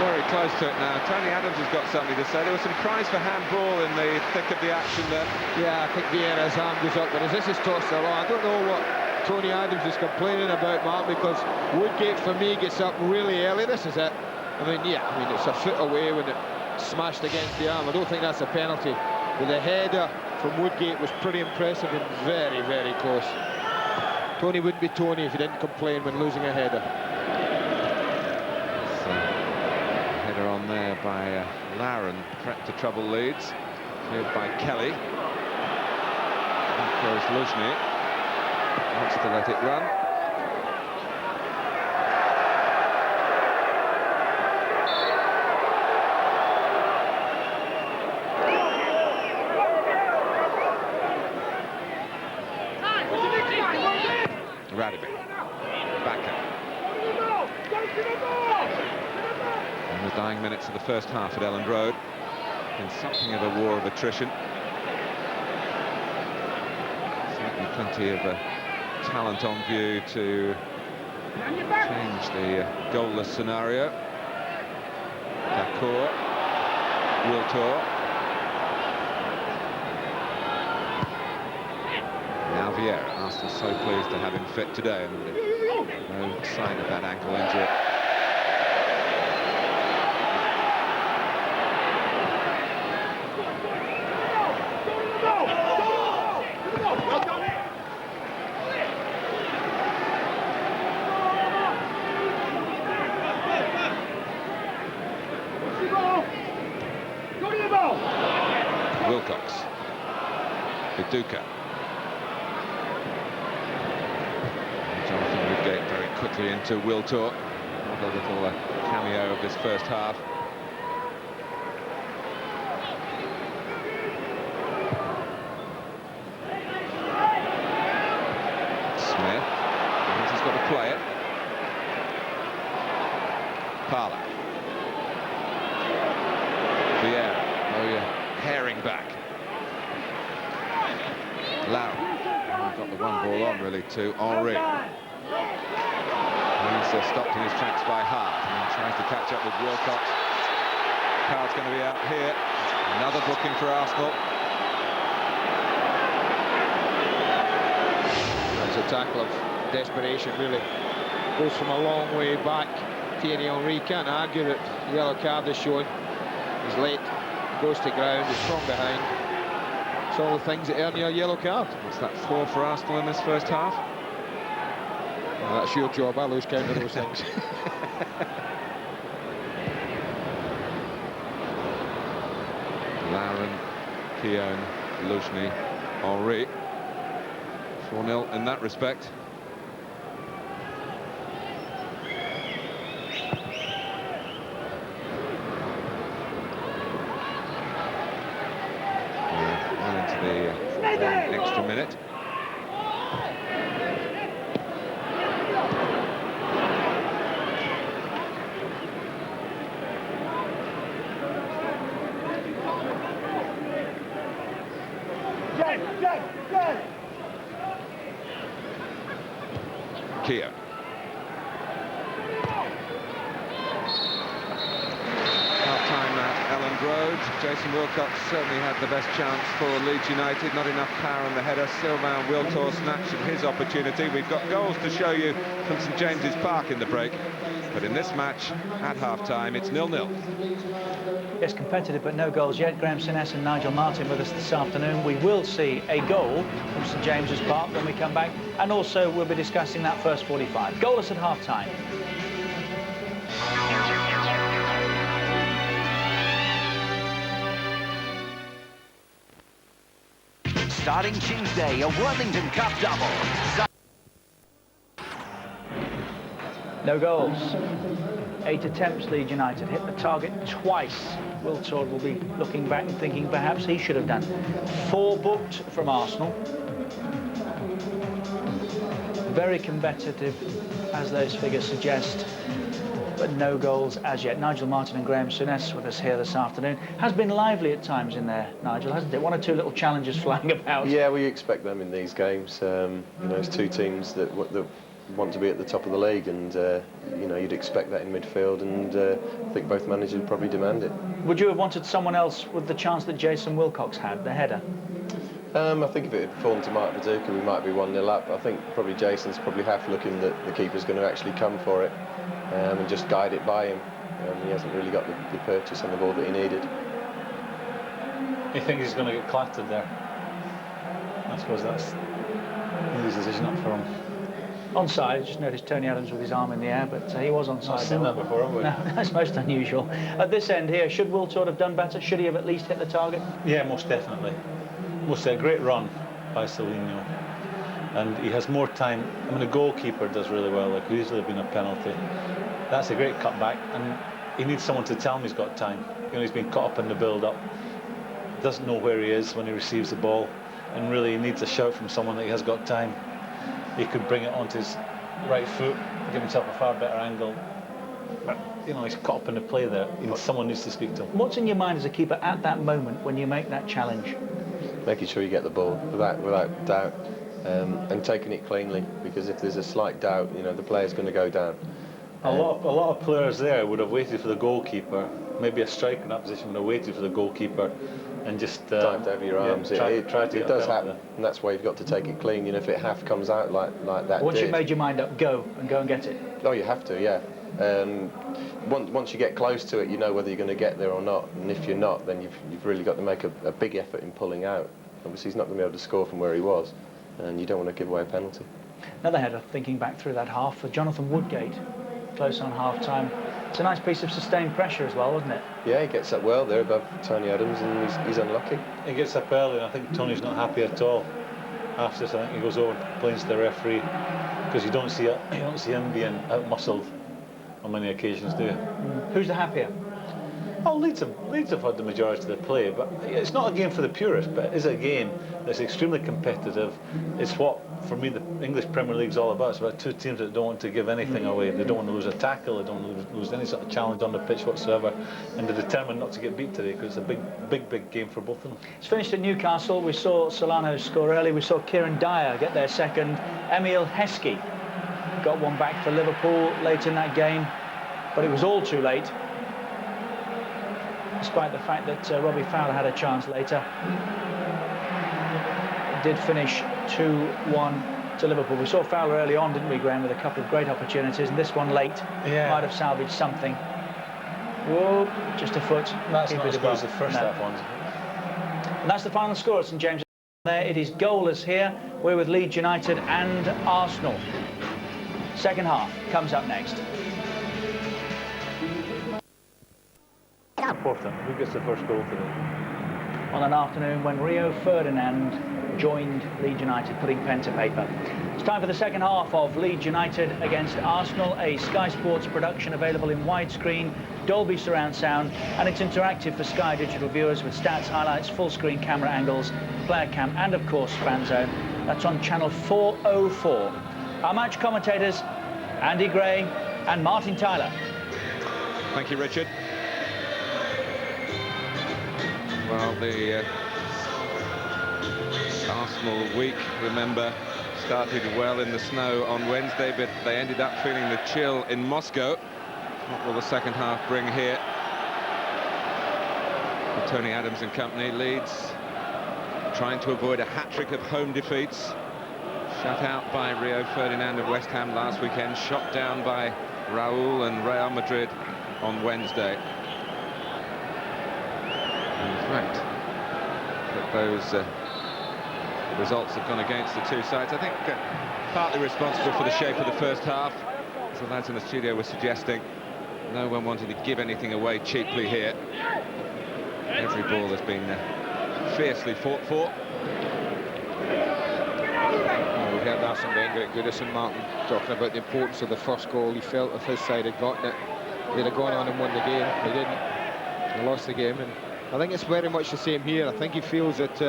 Very close to it now. Tony Adams has got something to say. There was some cries for handball in the thick of the action there. Yeah, I think Vieira's arm goes up, but as this is tossed along, I don't know what Tony Adams is complaining about, Mark, because Woodgate, for me, gets up really early. This is it. I mean, it's a foot away when it smashed against the arm. I don't think that's a penalty. But the header from Woodgate was pretty impressive and very, very close. Tony wouldn't be Tony if he didn't complain when losing a header. Header on there by Lauren, threat to trouble Leeds. Cleared by Kelly. Back goes Luzhny. Wants to let it run. In the dying minutes of the first half at Ellen Road, in something of a war of attrition. Certainly plenty of talent on view to change the goalless scenario. Dacour, Wiltor. Now Vieira. Arsenal so pleased to have him fit today, and no sign of that ankle injury. Wilcox. Viduka. Jonathan Woodgate very quickly into Wiltor. Another little cameo of this first half. Smith. He's got to play it. Parla. Vieira. Oh, yeah. Herring back. Lau. Got the one ball on really to Henry. He's stopped in his tracks by Hart and tries to catch up with Wilcox. Card's going to be out here. Another booking for Arsenal. It's a tackle of desperation, really. Goes from a long way back. Thierry Henry can't argue that the yellow card is showing. He's late, goes to ground, he's strong behind. It's all the things that earn you a yellow card. What's that, 4 for Arsenal in this first half? Well, that's your job, I lose count of those things. Lauren, Keown, Luzhny, Henry. 4-0 in that respect. Well into the extra minute. Keown. Half-time at Elland Road. Jason Wilcox certainly had the best chance for Leeds United. Not enough power on the header. Sylvain Wiltor snatched at his opportunity. We've got goals to show you from St James's Park in the break. But in this match, at half-time, it's 0-0. Yes, competitive, but no goals yet. Graham Souness and Nigel Martin with us this afternoon. We will see a goal from St James's Park when we come back, and also we'll be discussing that first 45. Goalless at half-time. Starting Tuesday, a Worthington Cup double. No goals. 8 attempts, Leeds United hit the target twice. Wiltord will be looking back and thinking perhaps he should have done. 4 booked from Arsenal. Very competitive, as those figures suggest, but no goals as yet. Nigel Martin and Graham Souness with us here this afternoon. Has been lively at times in there, Nigel, hasn't it? 1 or 2 little challenges flying about. Yeah, we expect them in these games. You know, it's 2 teams that want to be at the top of the league, and you know, you'd expect that in midfield, and I think both managers would probably demand it. Would you have wanted someone else with the chance that Jason Wilcox had, the header? I think if it had fallen to Mark Viduka, we might be 1-0 up. I think probably Jason's probably half looking that the keeper's going to actually come for it and just guide it by him. He hasn't really got the purchase on the ball that he needed. You think he's going to get clattered there? I suppose that's his decision up for him. Onside, just noticed Tony Adams with his arm in the air, but he was onside. I've seen that before, haven't we? No, that's most unusual. At this end here, should Wiltord have done better? Should he have at least hit the target? Yeah, most definitely. Most a great run by Silvino, and he has more time. I mean, the goalkeeper does really well. Like, could easily have been a penalty. That's a great cutback, and he needs someone to tell him he's got time. You know, he's been caught up in the build-up. Doesn't know where he is when he receives the ball, and really he needs a shout from someone that he has got time. He could bring it onto his right foot, give himself a far better angle. But, you know, he's caught up in the play there. Someone needs to speak to him. What's in your mind as a keeper at that moment when you make that challenge? Making sure you get the ball without doubt, and taking it cleanly, because if there's a slight doubt, you know, the player's going to go down. A lot of players there would have waited for the goalkeeper. Maybe a striker in that position would have waited for the goalkeeper and just dived over your arms. Yeah, it does happen, and that's why you've got to take it clean. You know, if it half comes out like that. Once you've made your mind up, go and get it. Oh, you have to, yeah. Once you get close to it, you know whether you're going to get there or not, and if you're not, then you've really got to make a big effort in pulling out. Obviously, he's not going to be able to score from where he was, and you don't want to give away a penalty. Another header, thinking back through that half, for Jonathan Woodgate, close on half-time. It's a nice piece of sustained pressure as well, wasn't it? Yeah, he gets up well there above Tony Adams, and he's unlucky. He gets up early, and I think Tony's not happy at all. After this, I think he goes over and complains to the referee, because you don't see him being out-muscled on many occasions, do you? Who's the happier? Oh, Leeds have had the majority of the play, but it's not a game for the purists, but it is a game that's extremely competitive. It's what, for me, the English Premier League's all about. It's about 2 teams that don't want to give anything away. They don't want to lose a tackle, they don't want to lose any sort of challenge on the pitch whatsoever, and they're determined not to get beat today, because it's a big game for both of them. It's finished at Newcastle. We saw Solano score early. We saw Kieran Dyer get their second. Emil Heskey got one back for Liverpool late in that game, but it was all too late, despite the fact that Robbie Fowler had a chance later. It did finish 2-1 to Liverpool. We saw Fowler early on, didn't we, Graham, with a couple of great opportunities, and this one late might have salvaged something. Whoa, just a foot. That's not as good as the first half ones. And that's the final score at St James. There it is goalless here. We're with Leeds United and Arsenal. Second half comes up next. Important. Who gets the first goal today? On an afternoon when Rio Ferdinand joined Leeds United, putting pen to paper. It's time for the second half of Leeds United against Arsenal, a Sky Sports production available in widescreen, Dolby surround sound, and it's interactive for Sky Digital viewers with stats, highlights, full screen camera angles, player cam, and of course Fan Zone. That's on channel 404. Our match commentators, Andy Gray and Martin Tyler. Thank you, Richard. Well, the Arsenal week, remember, started well in the snow on Wednesday, but they ended up feeling the chill in Moscow. What will the second half bring here? For Tony Adams and company, Leeds trying to avoid a hat-trick of home defeats. Shut out by Rio Ferdinand of West Ham last weekend, shot down by Raul and Real Madrid on Wednesday. In fact, that those results have gone against the two sides. I think partly responsible for the shape of the first half. As the lads in the studio were suggesting, no one wanted to give anything away cheaply here. Every ball has been fiercely fought for. We heard that from Wenger at Goodison, Martin, talking about the importance of the first goal. He felt if his side had gotten it, they'd have gone on and won the game. They didn't. They lost the game, and I think it's very much the same here. I think he feels that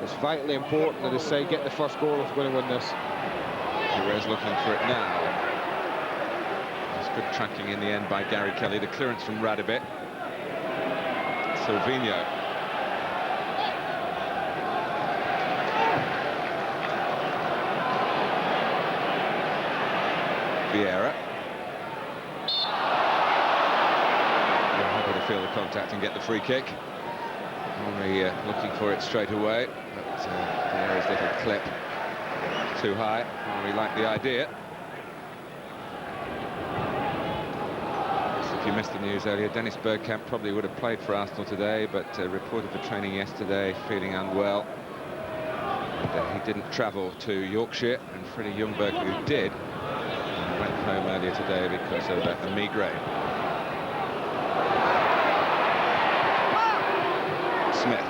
it's vitally important that his side get the first goal if we're going to win this. Perez looking for it now. It's good tracking in the end by Gary Kelly. The clearance from Radibet. Silvino. Vieira. We're happy to feel the contact and get the free kick. Only looking for it straight away, but Vieira's little clip too high. Henry liked the idea. If you missed the news earlier, Dennis Bergkamp probably would have played for Arsenal today, but reported for training yesterday, feeling unwell. And, he didn't travel to Yorkshire, and Freddie Ljungberg, who did, went home earlier today because of a migraine. Smith.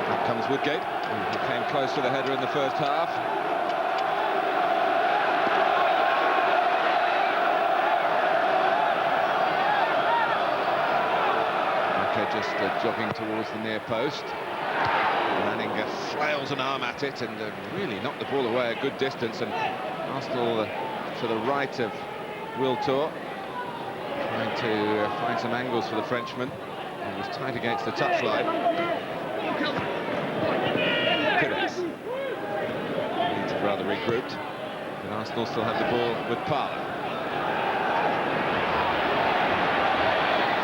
Up comes Woodgate. He came close to the header in the first half. Okay, just jogging towards the near post. Manning flails an arm at it and really knocked the ball away a good distance, and Arsenal to the right of Wiltor, trying to find some angles for the Frenchman. He was tight against the touchline. Pires. Leeds have rather regrouped, but Arsenal still have the ball with Parler.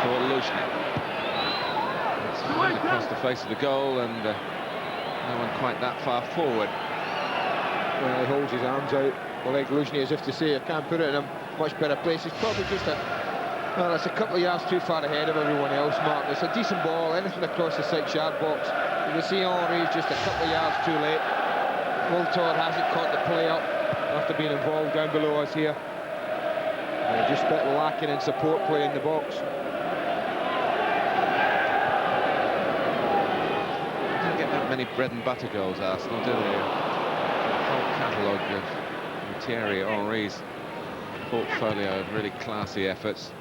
For Luzhny. It's flying across the face of the goal, and no one quite that far forward. Well, he holds his arms out, like Luzhny, as if to say, I can't put it in a much better place. It's probably just well, it's a couple of yards too far ahead of everyone else, Martin. It's a decent ball, anything across the 6-yard box. You can see Henry's just a couple of yards too late. Wiltor hasn't caught the play up after being involved down below us here. Just a bit lacking in support play in the box. Don't get that many bread and butter goals, Arsenal, do they? Whole catalogue of Thierry Henry's portfolio of really classy efforts.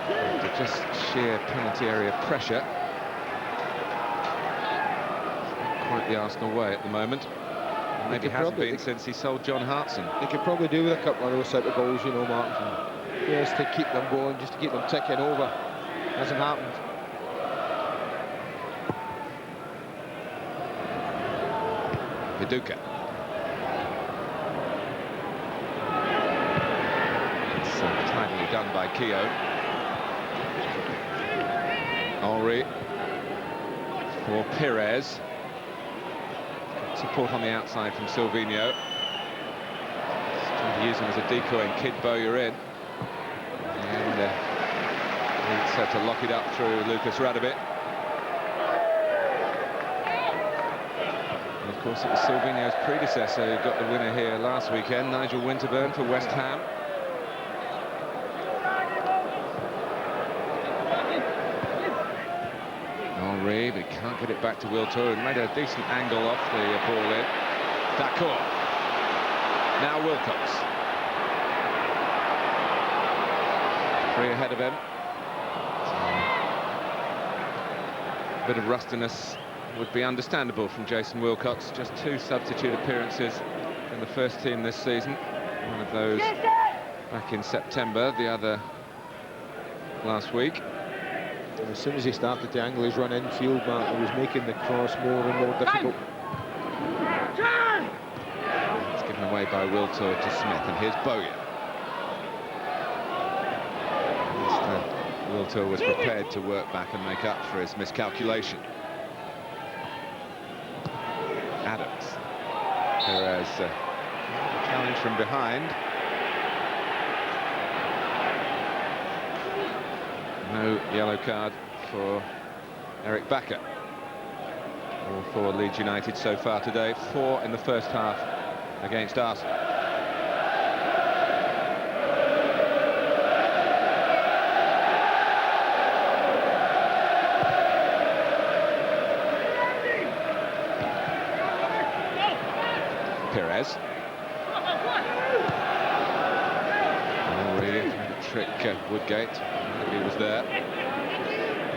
But just sheer penalty area pressure. Not quite the Arsenal way at the moment. And maybe hasn't been since he sold John Hartson. They could probably do with a couple of those type of goals, you know, Martin. Yes, to keep them going, just to keep them ticking over. Hasn't happened. Viduka. It's tidily done by Keogh. Henry for Perez. Good support on the outside from Silvino. Trying to use him as a decoy and kid Bowyer in. And Leeds had to lock it up through Lucas Radovich. And of course, it was Silvino's predecessor who got the winner here last weekend, Nigel Winterburn for West Ham. Henry, but he can't get it back to Wiltor, and made a decent angle off the ball in. D'accord. Now Wilcox. 3 ahead of him. A bit of rustiness would be understandable from Jason Wilcox. Just 2 substitute appearances in the first team this season. One of those back in September, the other last week. And as soon as he started to angle his run infield, Mark, he was making the cross more and more difficult. It's given away by Wiltor to Smith, and here's Bowyer. Wiltor was prepared to work back and make up for his miscalculation. Adams. Perez challenge from behind. No yellow card for Eric Bakker. All for Leeds United so far today. 4 in the first half against Arsenal. Perez. Really trying to trick Woodgate. He was there.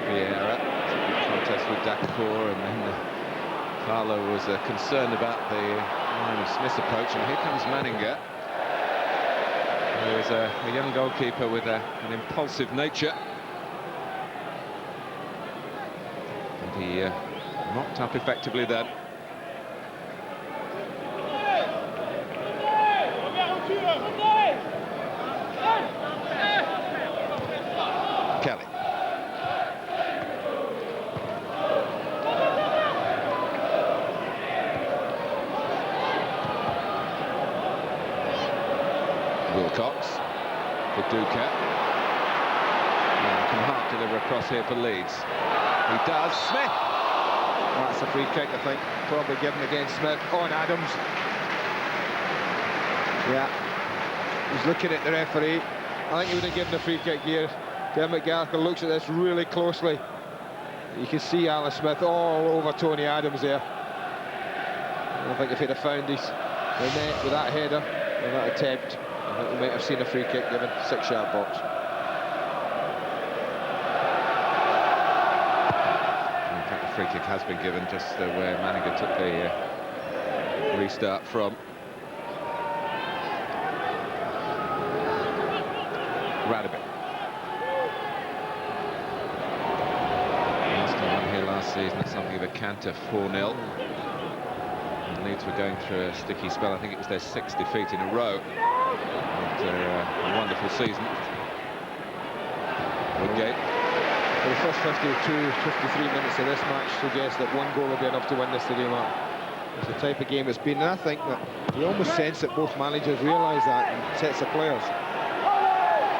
Vieira. Contest with D'accord, and then Carlo was concerned about the line of Smith's approach, and here comes Manninger. Who is a young goalkeeper with an impulsive nature. And he mopped up effectively then. Kelly. Wilcox. Viduka. Can Hart deliver across here for Leeds? He does. Smith. That's a free kick, I think. Probably given against Smith on Adams. Yeah. He's looking at the referee. I think he would have given a free kick here. Dermot Gallagher looks at this really closely. You can see Alan Smith all over Tony Adams there. I think if he'd have found his net with that header, or that attempt, I think we might have seen a free kick given. 6-yard box. In fact, the free kick has been given, just where Manninger took the restart from. Radovich. Arsenal won here last season at something of a canter, 4-0. And Leeds were going through a sticky spell. I think it was their 6th defeat in a row after a wonderful season. Woodgate. For the first 53 minutes of this match suggests that 1 goal will be enough to win this today, Mark. It's the type of game it's been, and I think that you almost sense that both managers realise that in sets of players.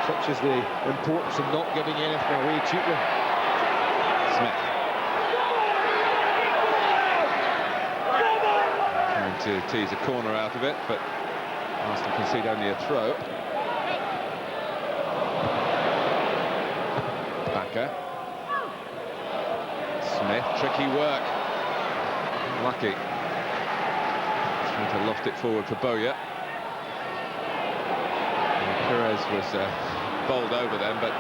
Such as the importance of not giving anything away cheaply. Smith. Trying to tease a corner out of it, but Arsenal concede only a throw. Bakker. Smith, tricky work. Lucky. Trying to loft it forward for Bowyer. Perez was bowled over them, but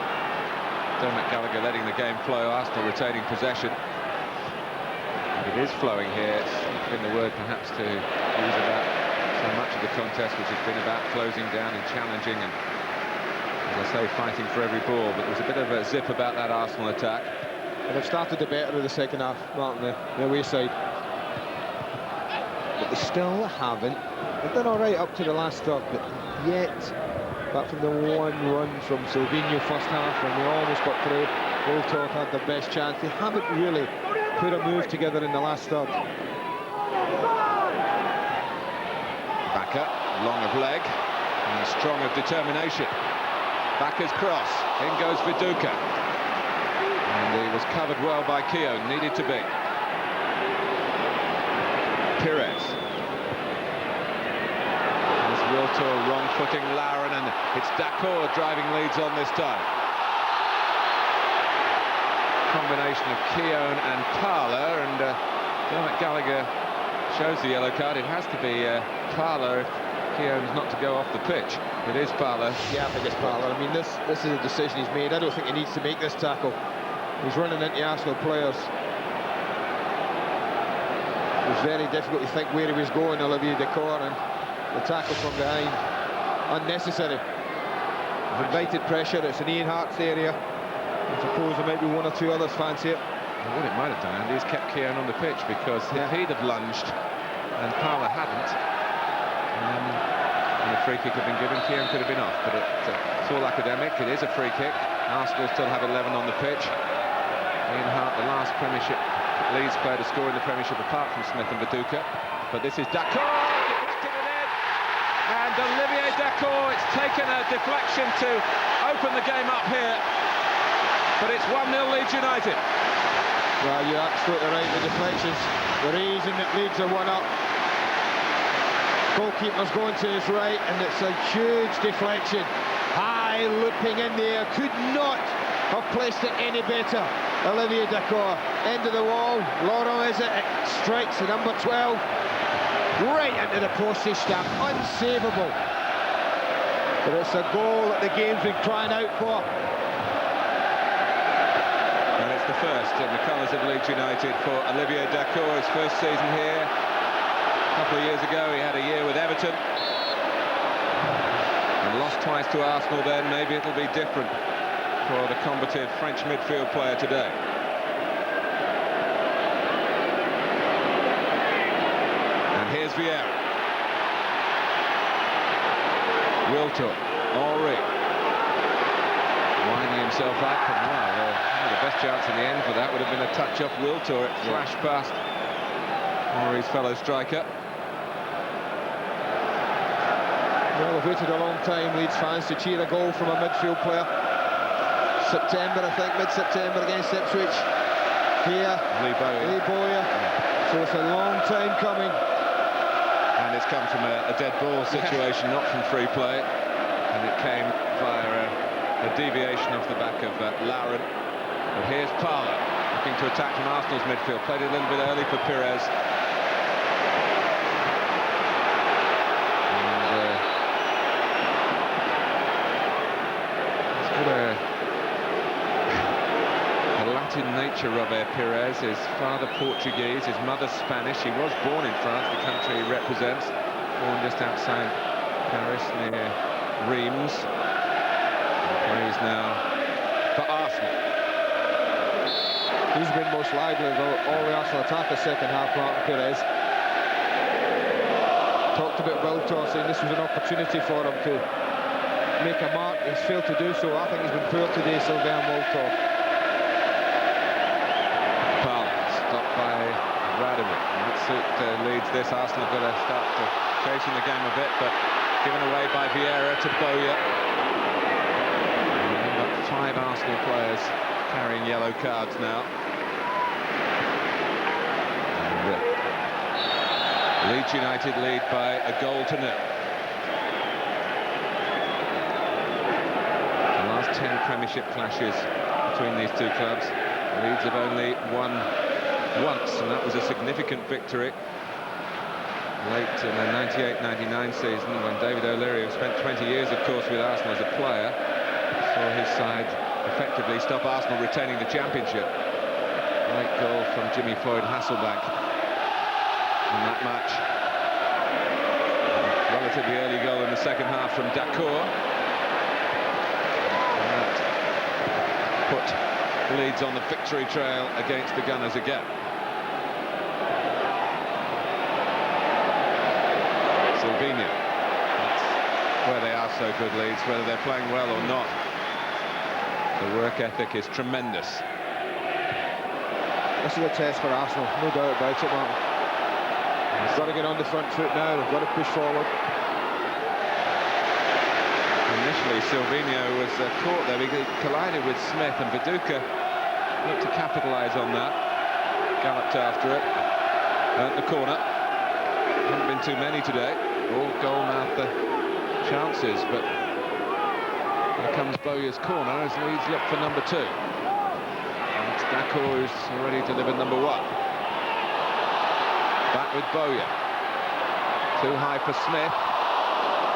Dermot Gallagher letting the game flow, Arsenal retaining possession. It is flowing here. It's not been the word perhaps to use about so much of the contest, which has been about closing down and challenging and, as I say, fighting for every ball. But there was a bit of a zip about that Arsenal attack. And they've started the better of the second half, Martin, the away side. but they still haven't. They've done all right up to the last third, but yet, apart from the one run from Silvino first half, when they almost got through, Wiltord had their best chance. They haven't really put a move together in the last third. Backer, long of leg, and strong of determination. Backer's cross, in goes Viduka. And he was covered well by Keown, needed to be. Pires. There's Wiltord wrong-footing Lauren, and it's Dacour driving Leeds on this time. Combination of Keown and Parler, and Dermot Gallagher shows the yellow card. It has to be Parler if Keown's not to go off the pitch. It is Parler. Yeah, I think it's Parler. I mean, this is a decision he's made. I don't think he needs to make this tackle. He's running into Arsenal players. It was very difficult to think where he was going, Olivier Dacour, and the tackle from behind, unnecessary. Invited pressure. It's in Ian Hart's area. I suppose there might be one or two others fancy it. Well, what it might have done, Andy, is kept Keown on the pitch, because if he'd have lunged and Parler hadn't, and the free kick had been given, Keown could have been off. But it's all academic. It is a free kick. Arsenal still have 11 on the pitch. Ian Hart, the last Premiership Leeds player to score in the Premiership apart from Smith and Viduka. But this is Dacour. And Olivier Dacour, it's taken a deflection to open the game up here. But it's 1-0 Leeds United. Well, you're absolutely right, the deflections. The reason that Leeds are 1 up. Goalkeeper's going to his right, and it's a huge deflection. High, looping in the air, could not have placed it any better. Olivier Dacour, end of the wall. Laurent is it strikes the number 12 right into the postage stamp, unsavable. But it's a goal that the game's been crying out for. And it's the first in the colours of Leeds United for Olivier Dacour, his first season here. A couple of years ago he had a year with Everton and lost twice to Arsenal then. Maybe it'll be different for the combative French midfield player today. And here's Vieira. Wiltord, Henry winding himself up, and wow, the best chance in the end for that would have been a touch off Wiltord. It flashed past Henry's fellow striker. Well, they've waited a long time, Leeds fans, to cheer a goal from a midfield player. September, I think, mid-September against Ipswich. Here, Lee Bowyer. So it's a long time coming. And it's come from a dead ball situation, not from free play. And it came via a deviation off the back of Lauren. But here's Parler, looking to attack from Arsenal's midfield. Played it a little bit early for Pires. In nature, Robert Pires, his father Portuguese, his mother Spanish. He was born in France, the country he represents, born just outside Paris near Reims. He plays now for Arsenal. He's been most lively of all the Arsenal attackers second half, Martin Pires. Talked about Wiltord, saying this was an opportunity for him to make a mark. He's failed to do so. I think he's been poor today, Sylvain Wiltord. By Radovic. Might suit Leeds this. Arsenal got to start chasing the game a bit, but given away by Vieira to Bowyer. About 5 Arsenal players carrying yellow cards now. And, Leeds United lead by a goal to 0. The last 10 Premiership clashes between these two clubs, Leeds have only won once, and that was a significant victory late in the 98-99 season when David O'Leary, who spent 20 years, of course, with Arsenal as a player, saw his side effectively stop Arsenal retaining the championship. Late goal from Jimmy Floyd Hasselback in that match. Relatively early goal in the second half from Dacour. And that put Leeds on the victory trail against the Gunners again. where they are so good, Leeds, whether they're playing well or not. The work ethic is tremendous. This is a test for Arsenal, no doubt about it, Martin. They've got to get on the front foot now, they've got to push forward. Initially, Silvino was caught there. He collided with Smith, and Viduka looked to capitalise on that. Galloped after it. Earned the corner. Haven't been too many today. All goal-mouth chances, but here comes Bowyer's corner as Leeds look for number 2. And it's Dako who's already delivered number 1. Back with Bowyer. Too high for Smith.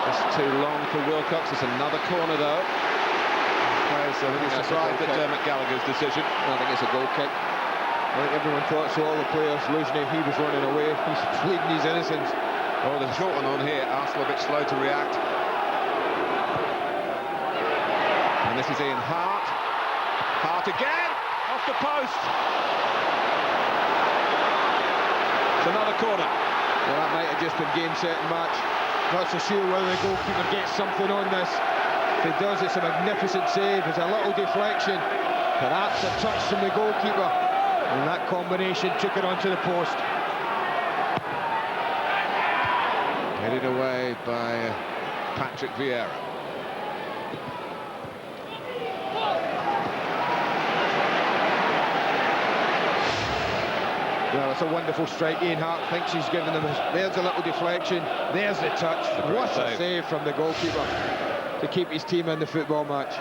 Just too long for Wilcox. It's another corner, though. Players are really surprised at Dermot Gallagher's decision. I think it's a goal kick. I think everyone thought so, all the players losing him, he was running away. He's pleading his innocence. Oh, there's a short one on here. Arsenal a bit slow to react. And this is Ian Hart. Hart again! Off the post! It's another corner. Well, that might have just been game, set and match. Not so sure whether the goalkeeper gets something on this. If he does, it's a magnificent save. It's a little deflection. Perhaps a touch from the goalkeeper. And that combination took it onto the post. Headed away by Patrick Vieira. Well, it's a wonderful strike. Ian Hart thinks he's given them. There's a little deflection. There's the touch. What a save from the goalkeeper to keep his team in the football match.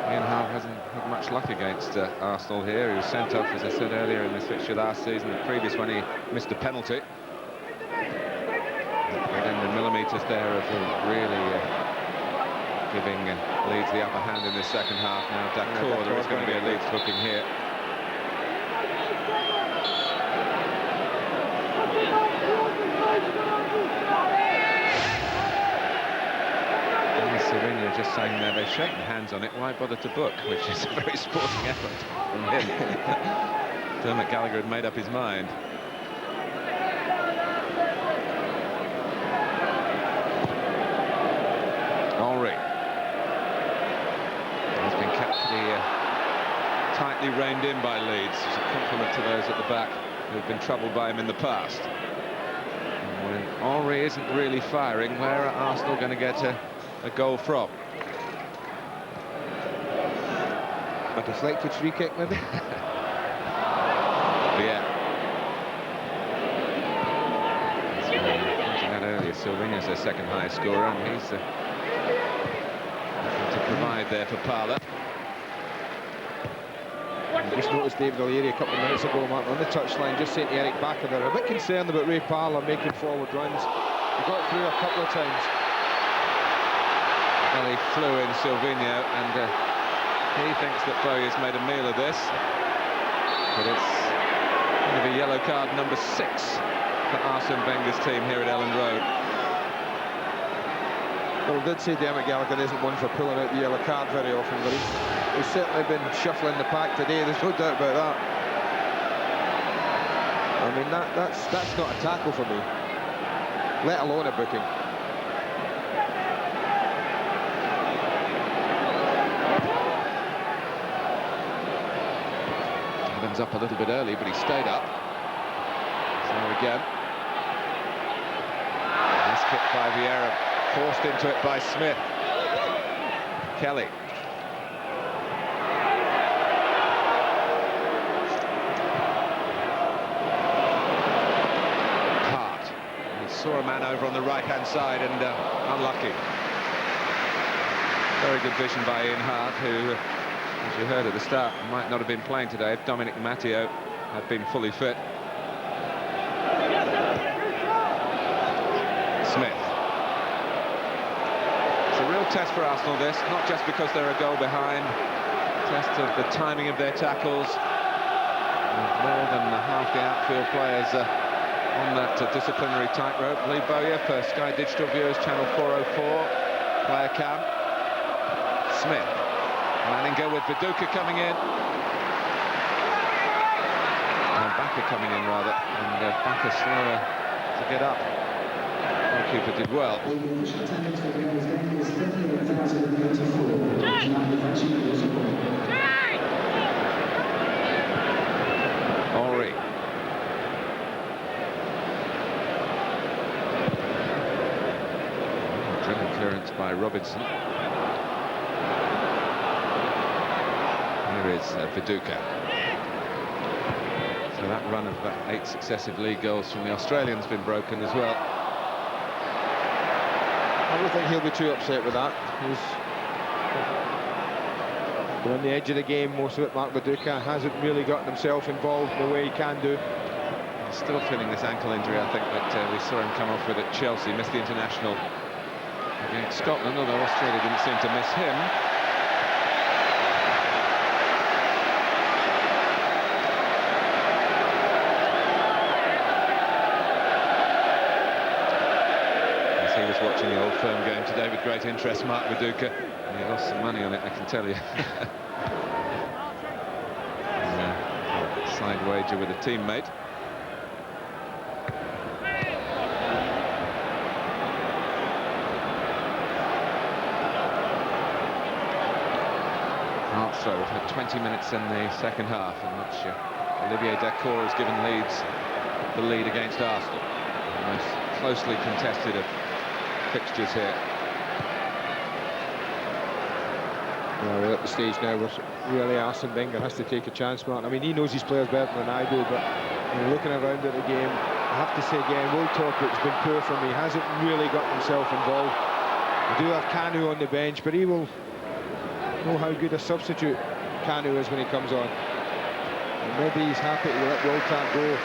Ian Hart hasn't had much luck against Arsenal here. He was sent off, as I said earlier, in this fixture last season. The previous one, he missed a penalty. Within the millimetres there of really giving Leeds the upper hand in this second half. Now, Dako, there is going to be a Leeds booking here. Just saying there, they've shaken hands on it, why bother to book, which is a very sporting effort from him. Dermot Gallagher had made up his mind. Henry has been kept pretty tightly reined in by Leeds. It's a compliment to those at the back who have been troubled by him in the past. And when Henry isn't really firing, where are Arsenal going to get a goal from? A deflected free kick, maybe? Yeah. As we mentioned that earlier, Silvino's their second highest scorer, and he's looking to provide there for Parlour. I just noticed David O'Leary a couple of minutes ago, Martin, on the touchline, just saying to Eric Backer, they're a bit concerned about Ray Parlour making forward runs. He got through a couple of times. Well, he flew in Silvino, and he thinks that Bowyer's made a meal of this. But it's going to be yellow card number 6 for Arsene Wenger's team here at Elland Road. Well, I did say Dermot Gallagher isn't one for pulling out the yellow card very often, but he's certainly been shuffling the pack today, there's no doubt about that. I mean, that's not a tackle for me, let alone a booking. Up a little bit early, but he stayed up. So again, nice kick by Vieira, forced into it by Smith. Kelly. Hart. He saw a man over on the right-hand side and unlucky. Very good vision by Ian Hart, who, as you heard at the start, might not have been playing today if Dominic Matteo had been fully fit. Smith. It's a real test for Arsenal, this, not just because they're a goal behind. Test of the timing of their tackles. And more than half the outfield players on that disciplinary tightrope. Lee Bowyer for Sky Digital Viewers, Channel 404, player cam. Smith. Manninger with Viduka coming in. And Bakker coming in, rather. And Bakker slower to get up. Goalkeeper did well. Henry. Dribble clearance by Robinson. Here is Viduka. So that run of 8 successive league goals from the Australians been broken as well. I don't think he'll be too upset with that. He's been on the edge of the game most of it. Mark Viduka hasn't really gotten himself involved in the way he can do. He's still feeling this ankle injury, I think, that we saw him come off with at Chelsea. Missed the international against Scotland, although Australia didn't seem to miss him. Watching the Old Firm game today with great interest, Mark Viduka. And he lost some money on it, I can tell you. Side wager with a teammate. Heartthrob. We've had 20 minutes in the second half in which Olivier Dacour has given Leeds the lead against Arsenal. The most closely contested of fixtures here. Well, we're at the stage now where really Arsene Wenger has to take a chance, Martin. I mean, he knows his players better than I do, but looking around at the game, I have to say again, Will Torpet's been poor for me. He hasn't really got himself involved. We do have Kanu on the bench, but he will know how good a substitute Kanu is when he comes on. And maybe he's happy to let Wiltord go,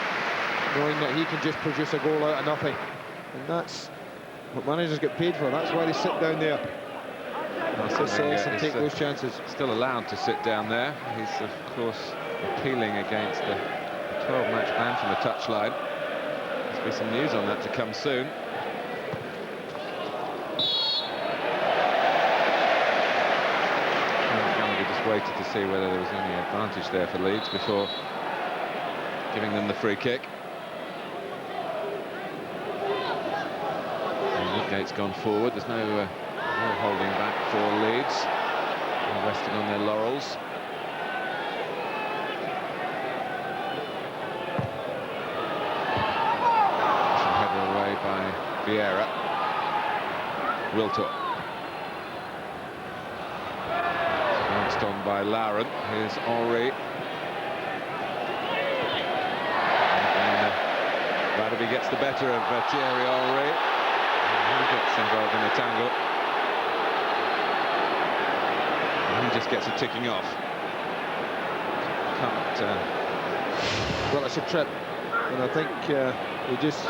knowing that he can just produce a goal out of nothing. And that's what managers get paid for. That's why they sit down there and take those chances. Still allowed to sit down there. He's of course appealing against the 12-match ban from the touchline. There's be some news on that to come soon. We just waited to see whether there was any advantage there for Leeds before giving them the free kick. Gate's gone forward. There's no holding back for Leeds. They're resting on their laurels. Header away by Vieira. Wiltord. Bounced on by Lauren. Here's Henry. Radaby gets the better of Thierry Henry. He gets involved in a tangle. And he just gets a ticking off. Well, it's a trip, and I think he just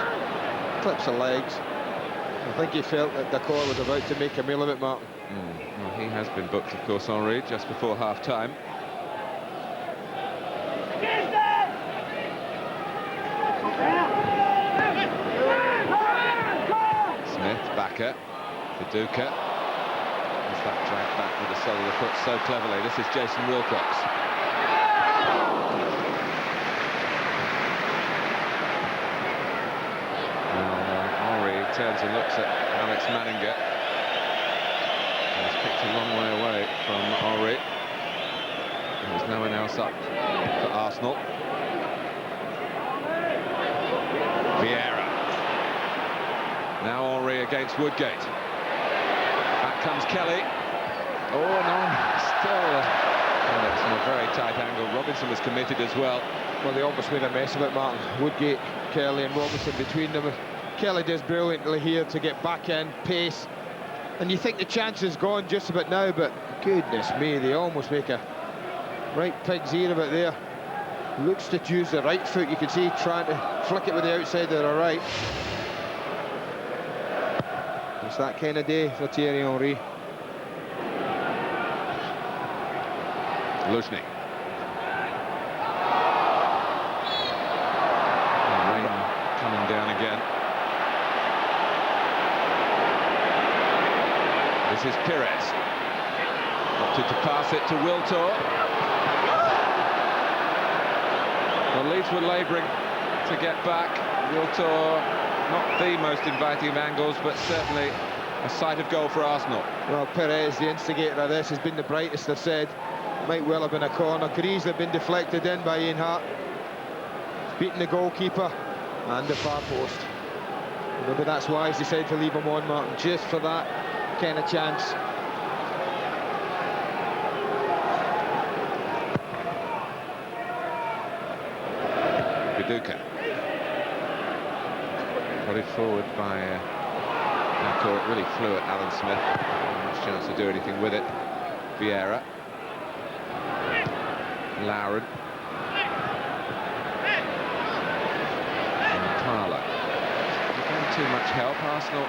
clips the legs. I think he felt that Dacour was about to make a meal of it, Martin. Well, he has been booked, of course, Henry, just before half-time. Backer, Viduka. Is that dragged back with the sole of the foot so cleverly? This is Jason Wilcox. Henry turns and looks at Alex Manninger. He's picked a long way away from Henry. There's no one else up for Arsenal. Vieira. Now Henry against Woodgate. Back comes Kelly. Oh no, still it's in a very tight angle. Robinson was committed as well. Well, they almost made a mess of it, Martin. Woodgate, Kelly and Robinson between them. Kelly does brilliantly here to get back in, pace. And you think the chance is gone just about now, but goodness me, they almost make a right pig's ear of it there. Looks to use the right foot. You can see trying to flick it with the outside of the right. It's that kind of day for Thierry Henry. Luzhny. Rain coming down again. This is Pires. Opted to pass it to Wiltord. Well, Leeds were labouring to get back. Wiltord not the most inviting of angles, but certainly a sight of goal for Arsenal. Well, Perez, the instigator of this, has been the brightest, they've said. Might well have been a corner. Could easily have been deflected in by Ian Hart. Beating the goalkeeper and the far post. Maybe that's why he's decided to leave him on, Martin, just for that kind of chance. Viduka. Got it forward by it really flew at Alan Smith. Not much chance to do anything with it. Vieira. Lauren. And Parlour. Not getting too much help. Arsenal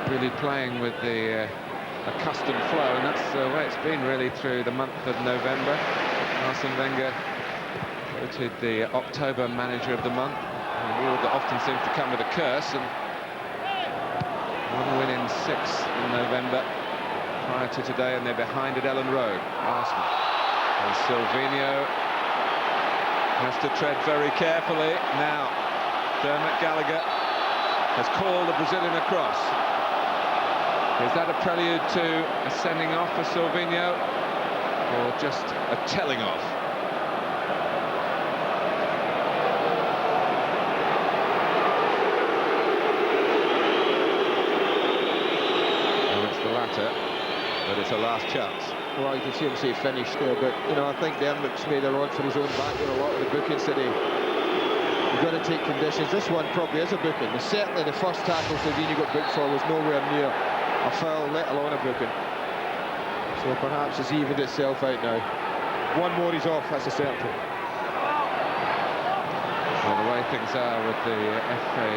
really playing with the accustomed flow, and that's the way it's been really through the month of November. Arsene Wenger voted the October Manager of the Month, an award that often seems to come with a curse, and one win in 6 in November prior to today, and they're behind at Ellen Road. Arsenal. And Silvino has to tread very carefully. Now, Dermot Gallagher has called the Brazilian across. Is that a prelude to a sending off for Silvino, or just a telling off? But it's a last chance. Well, you can see him say finish there, but you know, I think Dermot's made a rod for his own back with a lot of the bookings today. You've got to take conditions. This one probably is a booking. Certainly the first tackle Silvino got booked for was nowhere near a foul, let alone a booking. So perhaps it's evened itself out now. One more, he's off, that's a certainty. Well, the way things are with the FA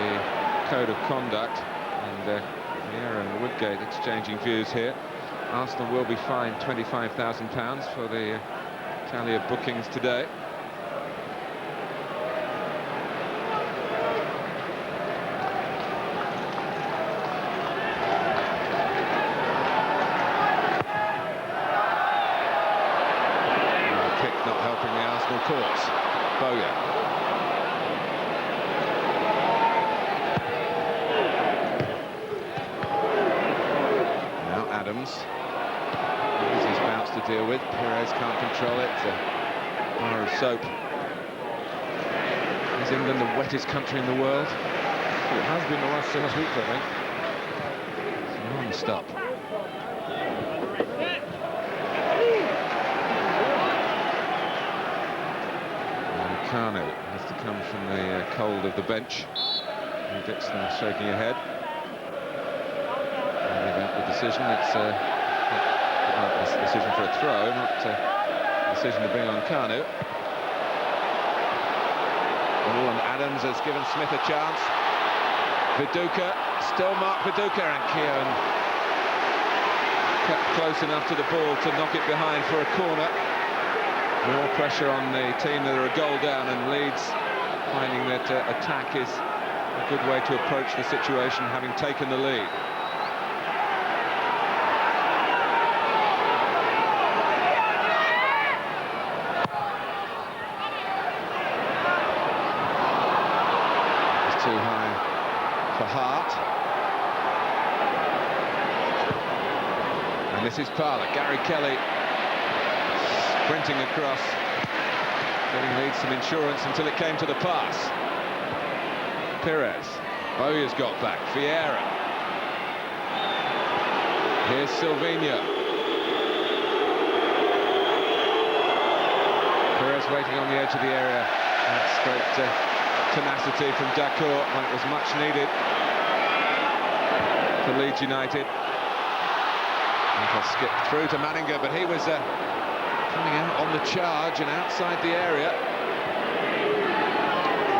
Code of Conduct, and Vieira and Woodgate exchanging views here, Arsenal will be fined £25,000 for the tally of bookings today. Kick not helping the Arsenal cause. Bowyer. Easiest bounce to deal with. Perez can't control it. Bar of soap. Is England the wettest country in the world? It has been the last 6 weeks, I think. It's non-stop. Kuhnert has to come from the cold of the bench. And Dixon shaking her head. The decision, it's a decision for a throw, not a decision to bring on Kuhnert. Oh, and Adams has given Smith a chance. Viduka, still Mark Viduka, and Kieran kept close enough to the ball to knock it behind for a corner. More pressure on the team that are a goal down, and Leeds finding that attack is a good way to approach the situation, having taken the lead. Too high for Hart. And this is Parlour. Gary Kelly sprinting across, getting Leeds some insurance until it came to the pass. Perez. Bowyer's got back. Vieira. Here's Silvino. Perez waiting on the edge of the area. That's great tenacity from Dacour when it was much needed for Leeds United. Michael skipped through to Manninger, but he was coming out on the charge and outside the area.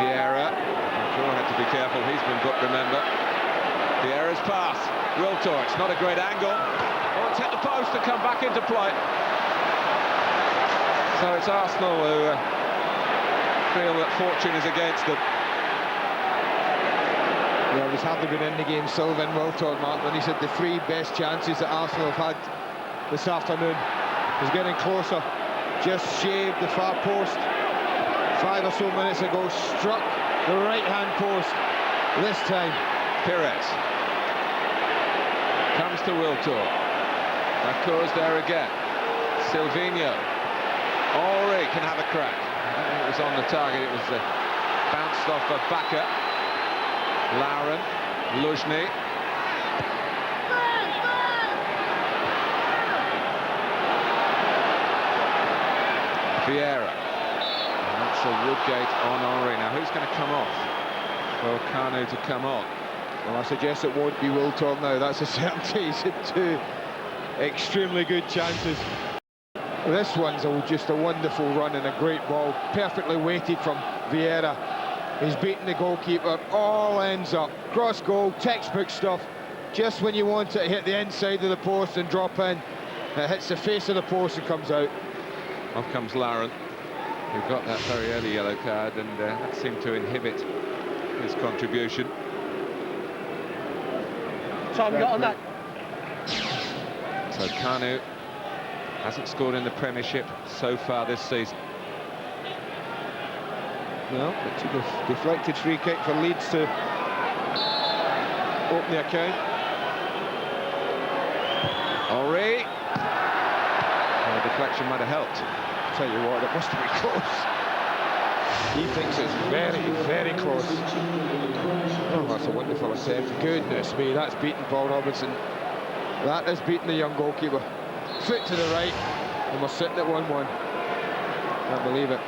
Vieira. Dacour had to be careful, he's been booked, remember. Vieira's pass. Wiltor, it's not a great angle. Oh, it's hit the post and come back into play. So it's Arsenal who feel that fortune is against them. Well, he's hardly been in the game, Sylvain Wiltor, Mark, when he said the 3 best chances that Arsenal have had this afternoon. He's getting closer, just shaved the far post 5 or so minutes ago, struck the right-hand post. This time, Pires comes to Wiltor. Dacour's there again. Silvino. Henry can have a crack. I don't think it was on the target. It was bounced off a backer. Lauren, Luzhny. Vieira. And that's a Woodgate on Henry. Now, who's going to come off? Well, Kanu to come on. Well, I suggest it won't be Wiltor now. That's a certainty. He's had two extremely good chances. This one's just a wonderful run and a great ball. Perfectly weighted from Vieira. He's beaten the goalkeeper. All ends up. Cross goal, textbook stuff. Just when you want it to hit the inside of the post and drop in, it hits the face of the post and comes out. Off comes Lauren, who got that very early yellow card, and that seemed to inhibit his contribution. Time got on that. So Kanu hasn't scored in the Premiership so far this season. Well, it took a deflected free kick for Leeds to open the account. Henry. Well, the deflection might have helped. Tell you what, it must have been close. He thinks it's very, very close. Oh, that's a wonderful attempt. Goodness me, that's beaten Paul Robinson. That has beaten the young goalkeeper. Foot to the right, and we're sitting at 1-1. Can't believe it.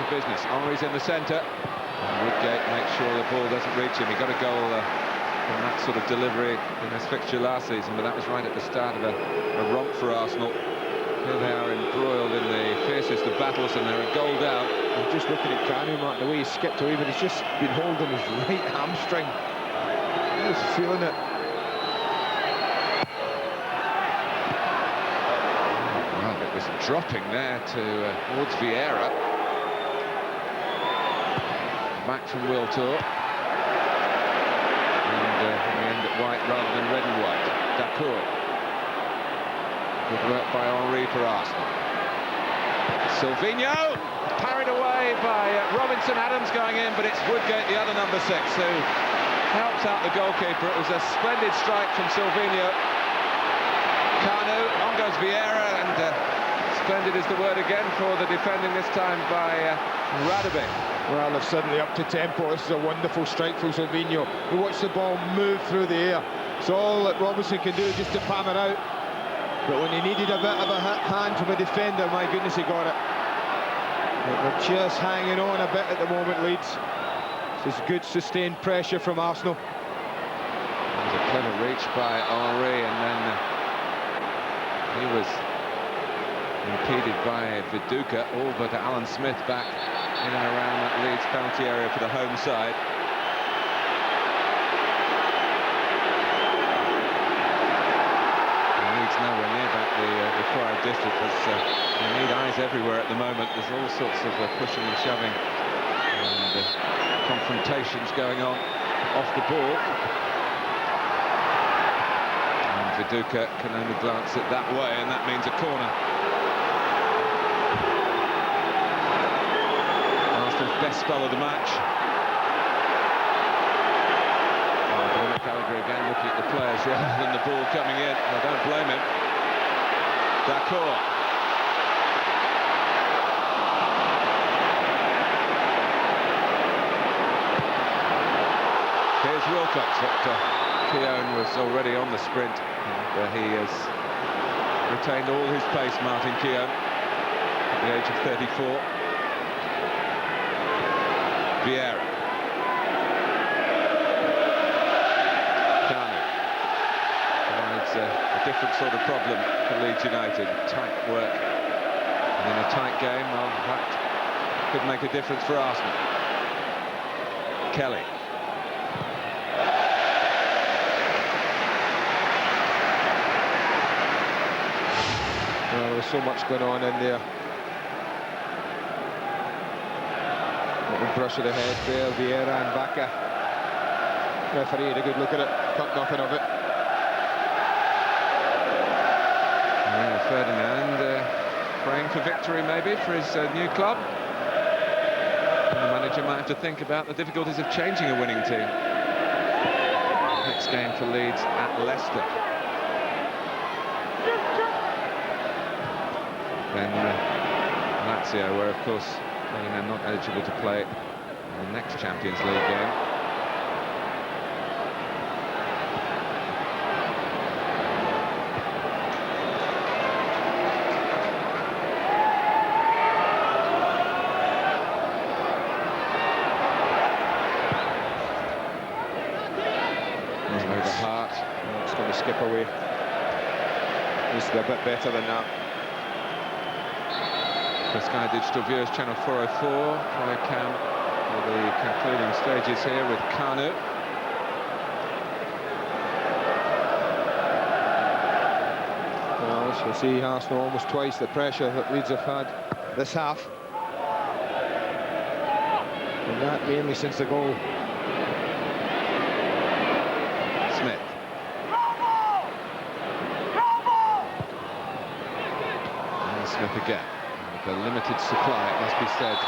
Business. Henry's in the centre. Woodgate makes sure the ball doesn't reach him. He got a goal from that sort of delivery in this fixture last season, but that was right at the start of a romp for Arsenal. Here they are embroiled in the fiercest of battles, and they're a goal down. I'm just looking at Kanu, Mark, the way he skipped away, but he's just been holding his right hamstring. He's feeling it. Well, it was dropping there towards Vieira. Back from Wiltor. And we end at white rather than red and white. Dacour. Good work by Henry for Arsenal. Silvino parried away by Robinson. Adams going in, but it's Woodgate, the other number 6, who helps out the goalkeeper. It was a splendid strike from Silvino. Kanu, on goes Vieira, and splendid is the word again for the defending this time by Radebe. Well, they've suddenly upped to tempo. This is a wonderful strike from Silvino. We watch the ball move through the air. It's all that Robinson can do just to palm it out. But when he needed a bit of a hand from a defender, my goodness, he got it. But they're just hanging on a bit at the moment, Leeds. This is good sustained pressure from Arsenal. There's a clever reach by Henry, and then he was impeded by Viduka, all but Alan Smith back in and around that Leeds penalty area for the home side. And Leeds nowhere near back the required distance, because they need eyes everywhere at the moment. There's all sorts of pushing and shoving and confrontations going on off the ball. And Viduka can only glance it that way, and that means a corner. Best spell of the match. Gallagher again looking at the players rather than the ball coming in. I don't blame him. Dacour. Here's Wilcox, but Keown was already on the sprint, and he has retained all his pace, Martin Keown, at the age of 34. Vieira. Kanu provides a different sort of problem for Leeds United. Tight work, and in a tight game, well, that could make a difference for Arsenal. Kelly. Well, there was so much going on in there. Little brush of the head there, Vieira and Baca. Referee had a good look at it, thought nothing of it. Yeah, Ferdinand praying for victory maybe for his new club. And the manager might have to think about the difficulties of changing a winning team. Next game for Leeds at Leicester. Then Lazio, where of course they're not eligible to play in the next Champions League game. The heart, it's going to skip away. Needs to be a bit better than that. For Sky Digital viewers, channel 404, player cam for the concluding stages here with Kuhnert. Well, as you see, Arsenal almost twice the pressure that Leeds have had this half. And that mainly since the goal. Smith. And Smith again. With a limited supply, it must be said,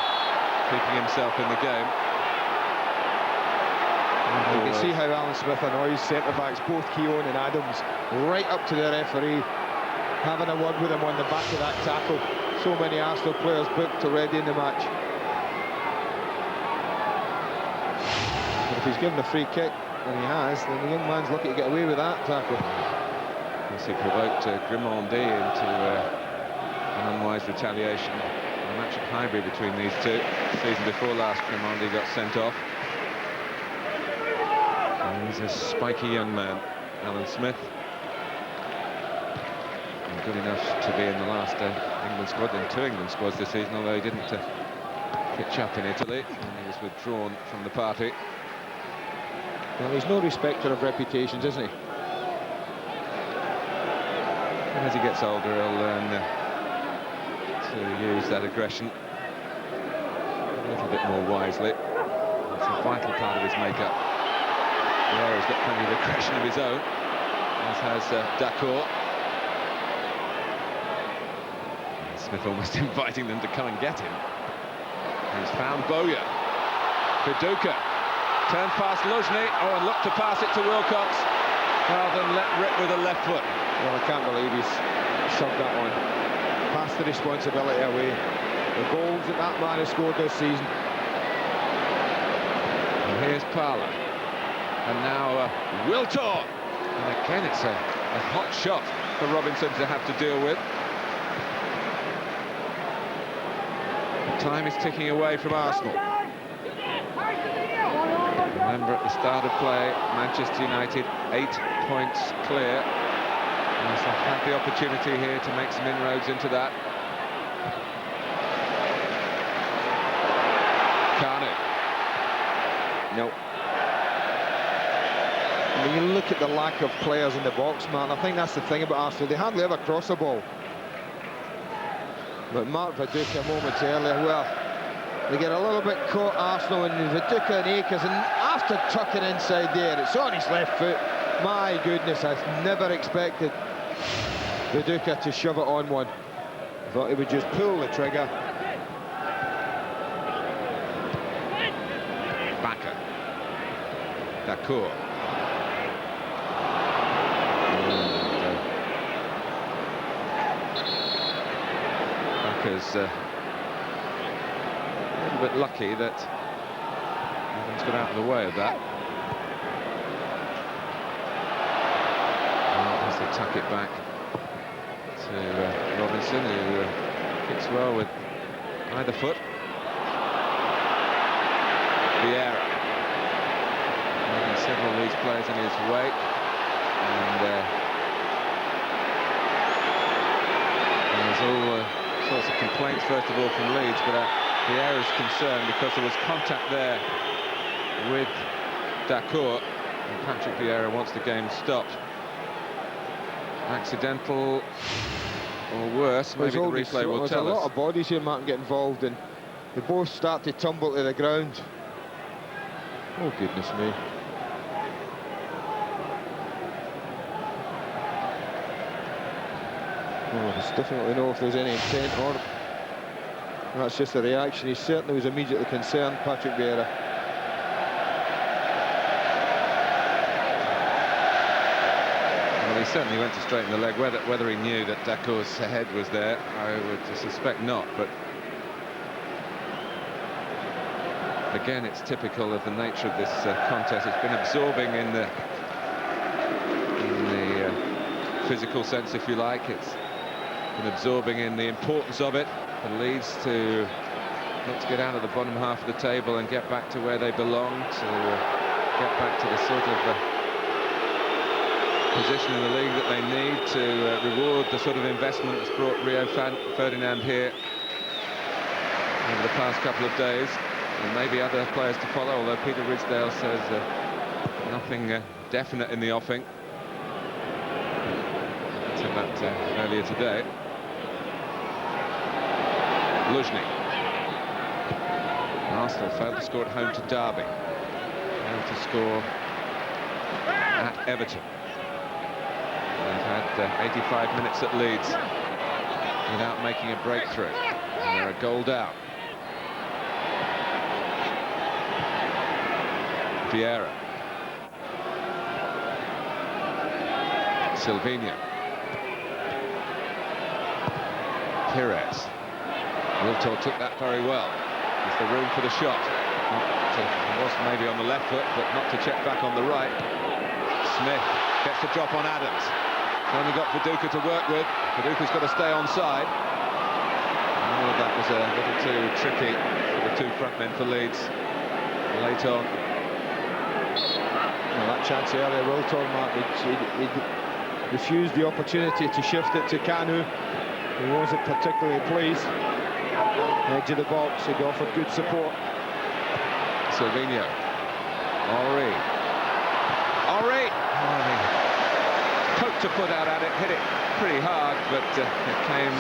keeping himself in the game. You can see how Alan Smith annoys centre-backs, both Keown and Adams, right up to the referee, having a word with him on the back of that tackle. So many Arsenal players booked already in the match. But if he's given a free kick, and he has, then the young man's lucky to get away with that tackle. Yes, he provoked Grimaldi into an unwise retaliation. A match of hybrid between these two. The season before last, Grimaldi got sent off. And he's a spiky young man, Alan Smith. And good enough to be in the last England squad, in 2 England squads this season, although he didn't pitch up in Italy, and he was withdrawn from the party. Well, he's no respecter of reputations, isn't he? And as he gets older, he'll learn to use that aggression a little bit more wisely. It's a vital part of his makeup. Vieira's got plenty of aggression of his own, as has Dacour. Smith almost inviting them to come and get him. He's found Bowyer. Viduka turns past Luzhny, and looked to pass it to Wilcox rather than let rip with a left foot. Well, I can't believe he's shoved that one. Passed the responsibility away. The goals that man has scored this season. And here's Parler. And now Wiltor. And again, it's a hot shot for Robinson to have to deal with. Time is ticking away from Arsenal. Remember, at the start of play, Manchester United 8 points clear. And so had the opportunity here to make some inroads into that. Kuhnert. No. I mean, you look at the lack of players in the box, man. I think that's the thing about Arsenal. They hardly ever cross a ball. But Mark Viduka moments earlier, well, they get a little bit caught, Arsenal, and Viduka and Akers, and after tucking inside there, it's on his left foot. My goodness, I never expected Viduka to shove it on one. Thought he would just pull the trigger. Baca. Dacour. Baca's a little bit lucky that Evans got out of the way of that. Has to tuck it back to Robinson, who kicks well with either foot. Vieira. Having several of these players in his wake. And there's all sorts of complaints, first of all, from Leeds, but Vieira's concerned because there was contact there with Dacour, and Patrick Vieira wants the game stopped. Accidental, or worse. Maybe the replay will there's tell a lot us. of bodies here, Martin, get involved, and they both start to tumble to the ground. Oh, goodness me. Oh, it's difficult to know if there's any intent or that's just a reaction. He certainly was immediately concerned, Patrick Vieira. Well, he certainly went to straighten the leg. Whether he knew that Dacour's head was there, I would suspect not. But again, it's typical of the nature of this contest. It's been absorbing in the physical sense, if you like. It's been absorbing in the importance of it for Leeds to look to get out of the bottom half of the table and get back to where they belong, to get back to the sort of position in the league that they need to reward the sort of investment that's brought Rio Ferdinand here over the past couple of days, and maybe other players to follow, although Peter Ridsdale says nothing definite in the offing. I said that earlier today. Luzhny. Arsenal failed to score at home to Derby. Failed to score at Everton. They've had 85 minutes at Leeds without making a breakthrough. And they're a goal down. Vieira. Silvinho. Pires. Wiltor took that very well. Is the room for the shot? It was maybe on the left foot, but not to check back on the right. Smith gets the drop on Adams. Only got Viduka to work with. Viduka's got to stay onside. Oh, that was a little too tricky for the two front men for Leeds late on. Well, that chance earlier, Wiltor, Mark, he refused the opportunity to shift it to Kanu. He wasn't particularly pleased. Edge of the box, he'd offered good support. Silvinho. Henry. Poked a foot out at it, hit it pretty hard, but it came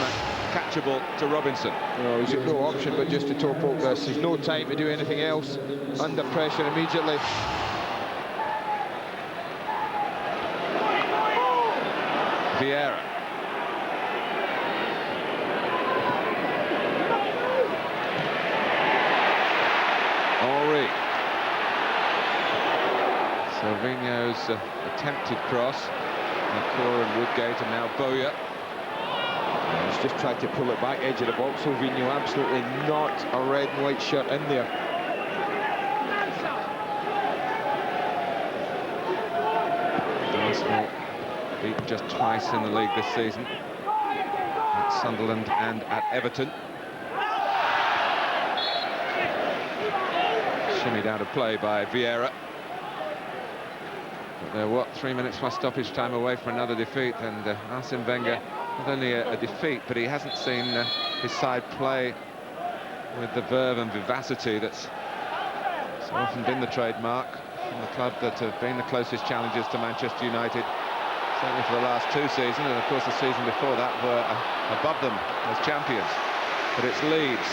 catchable to Robinson. No, he's got no option but just to toe poke this. There's no time to do anything else. Under pressure immediately. Vieira. Henry. Silvinho's attempted cross. Nakora and Woodgate, and now Bowyer. He's just tried to pull it back, edge of the box. Silvinho absolutely not a red and white shirt in there. Arsenal beaten just twice in the league this season, at Sunderland and at Everton. Shimmied out of play by Vieira. But they're, what, 3 minutes plus stoppage time away from another defeat, and Arsene Wenger, not only a defeat, but he hasn't seen his side play with the verve and vivacity that's so often been the trademark from the club that have been the closest challengers to Manchester United, certainly for the last two seasons, and of course the season before that were above them as champions. But it's Leeds,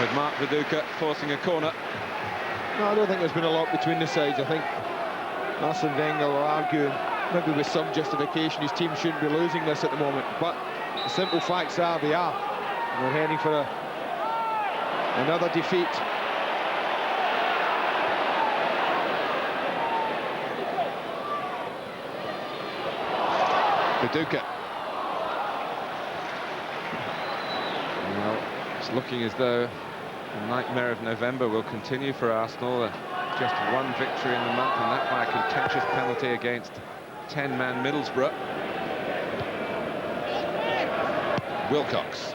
with Mark Viduka forcing a corner. No, I don't think there's been a lot between the sides. I think Arsene Wenger will argue, maybe with some justification, his team shouldn't be losing this at the moment. But the simple facts are they are. We're heading for another defeat. Viduka. Well, it's looking as though the nightmare of November will continue for Arsenal. Just one victory in the month, and that by a contentious penalty against 10-man Middlesbrough. Wilcox.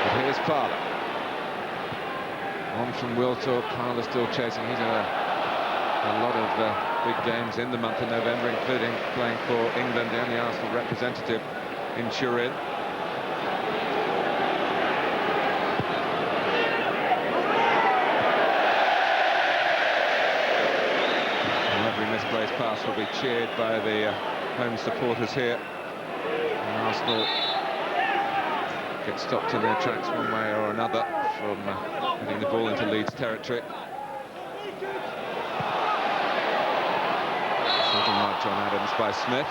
But here's Parler. On from Wiltor. Parler still chasing. He's had a lot of big games in the month of November, including playing for England and the Arsenal representative in Turin. placed pass will be cheered by the home supporters here. And Arsenal get stopped in their tracks one way or another from getting the ball into Leeds territory. Little nudge on Adams by Smith.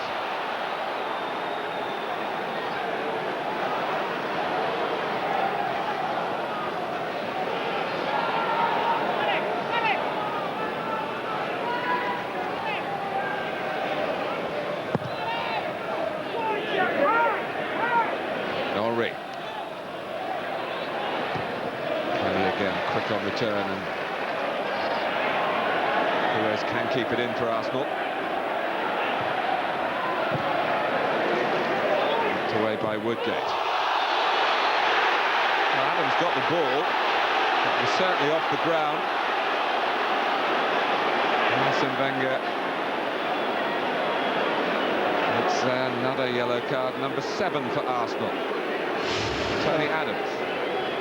On return, and Perez can keep it in for Arsenal. Knocked away by Woodgate. Well, Adams got the ball. That was certainly off the ground. Arsene Wenger. It's another yellow card, number 7 for Arsenal. Tony Adams.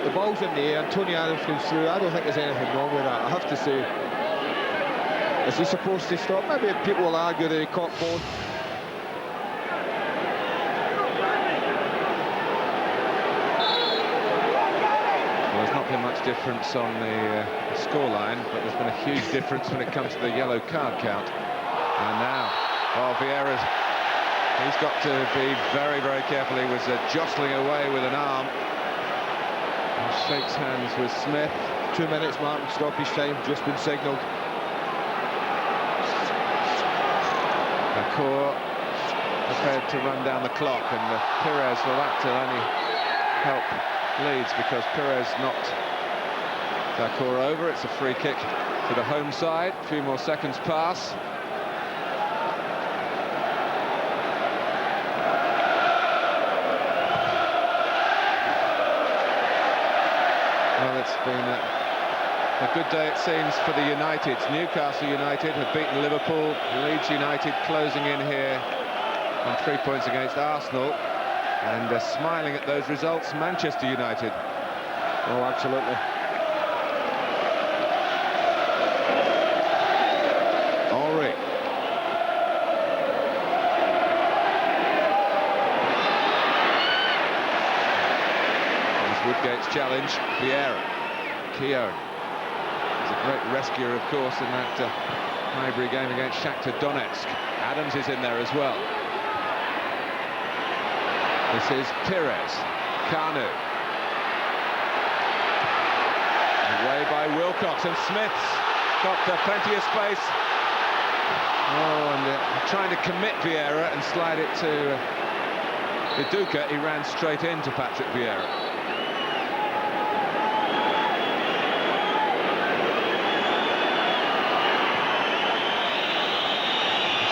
The ball's in the air, and Tony Adams goes through. I don't think there's anything wrong with that, I have to say. Is he supposed to stop? Maybe people will argue that he caught ball. Well, there's not been much difference on the scoreline, but there's been a huge difference when it comes to the yellow card count. And now, Vieira's, he's got to be very, very careful. He was jostling away with an arm. Shakes hands with Smith. 2 minutes mark, stoppage time just been signalled. Dacour prepared to run down the clock, and Perez, well, that will only help Leeds because Perez knocked Dacour over. It's a free kick to the home side. A few more seconds pass. Well, it's been a good day, it seems, for the Uniteds. Newcastle United have beaten Liverpool. Leeds United closing in here on 3 points against Arsenal. And smiling at those results, Manchester United. Oh, absolutely. Henry. Woodgate's challenge, Vieira, Keown. He's a great rescuer, of course, in that Highbury game against Shakhtar Donetsk. Adams is in there as well. This is Perez, Kanu. Away by Wilcox, and Smith's got plenty of space. Oh, and trying to commit Vieira and slide it to Viduka. He ran straight into Patrick Vieira.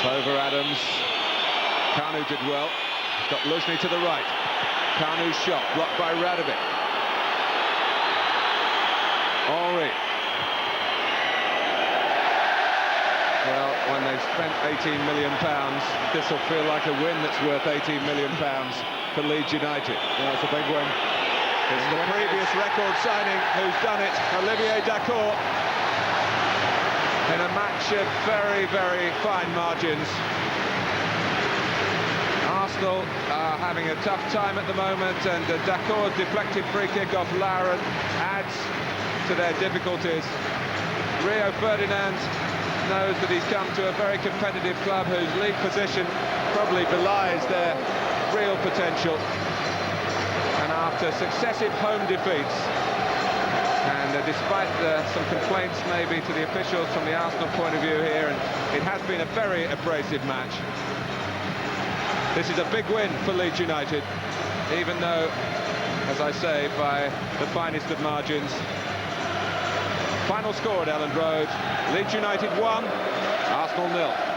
Over Adams. Kanu did well. He's got Luzhny to the right. Kanu's shot blocked by Radovic. Henry. Well, when they've spent £18 million, this will feel like a win that's worth £18 million for Leeds United. Yeah, it's a big win. It's the previous record signing who's done it, Olivier Dacour. In a match of very, very fine margins. Arsenal are having a tough time at the moment, and Dacour's deflected free kick off Lauren adds to their difficulties. Rio Ferdinand knows that he's come to a very competitive club whose league position probably belies their real potential. And after successive home defeats, and despite some complaints maybe to the officials from the Arsenal point of view here, and it has been a very abrasive match. This is a big win for Leeds United, even though, as I say, by the finest of margins. Final score at Elland Road, Leeds United 1, Arsenal 0.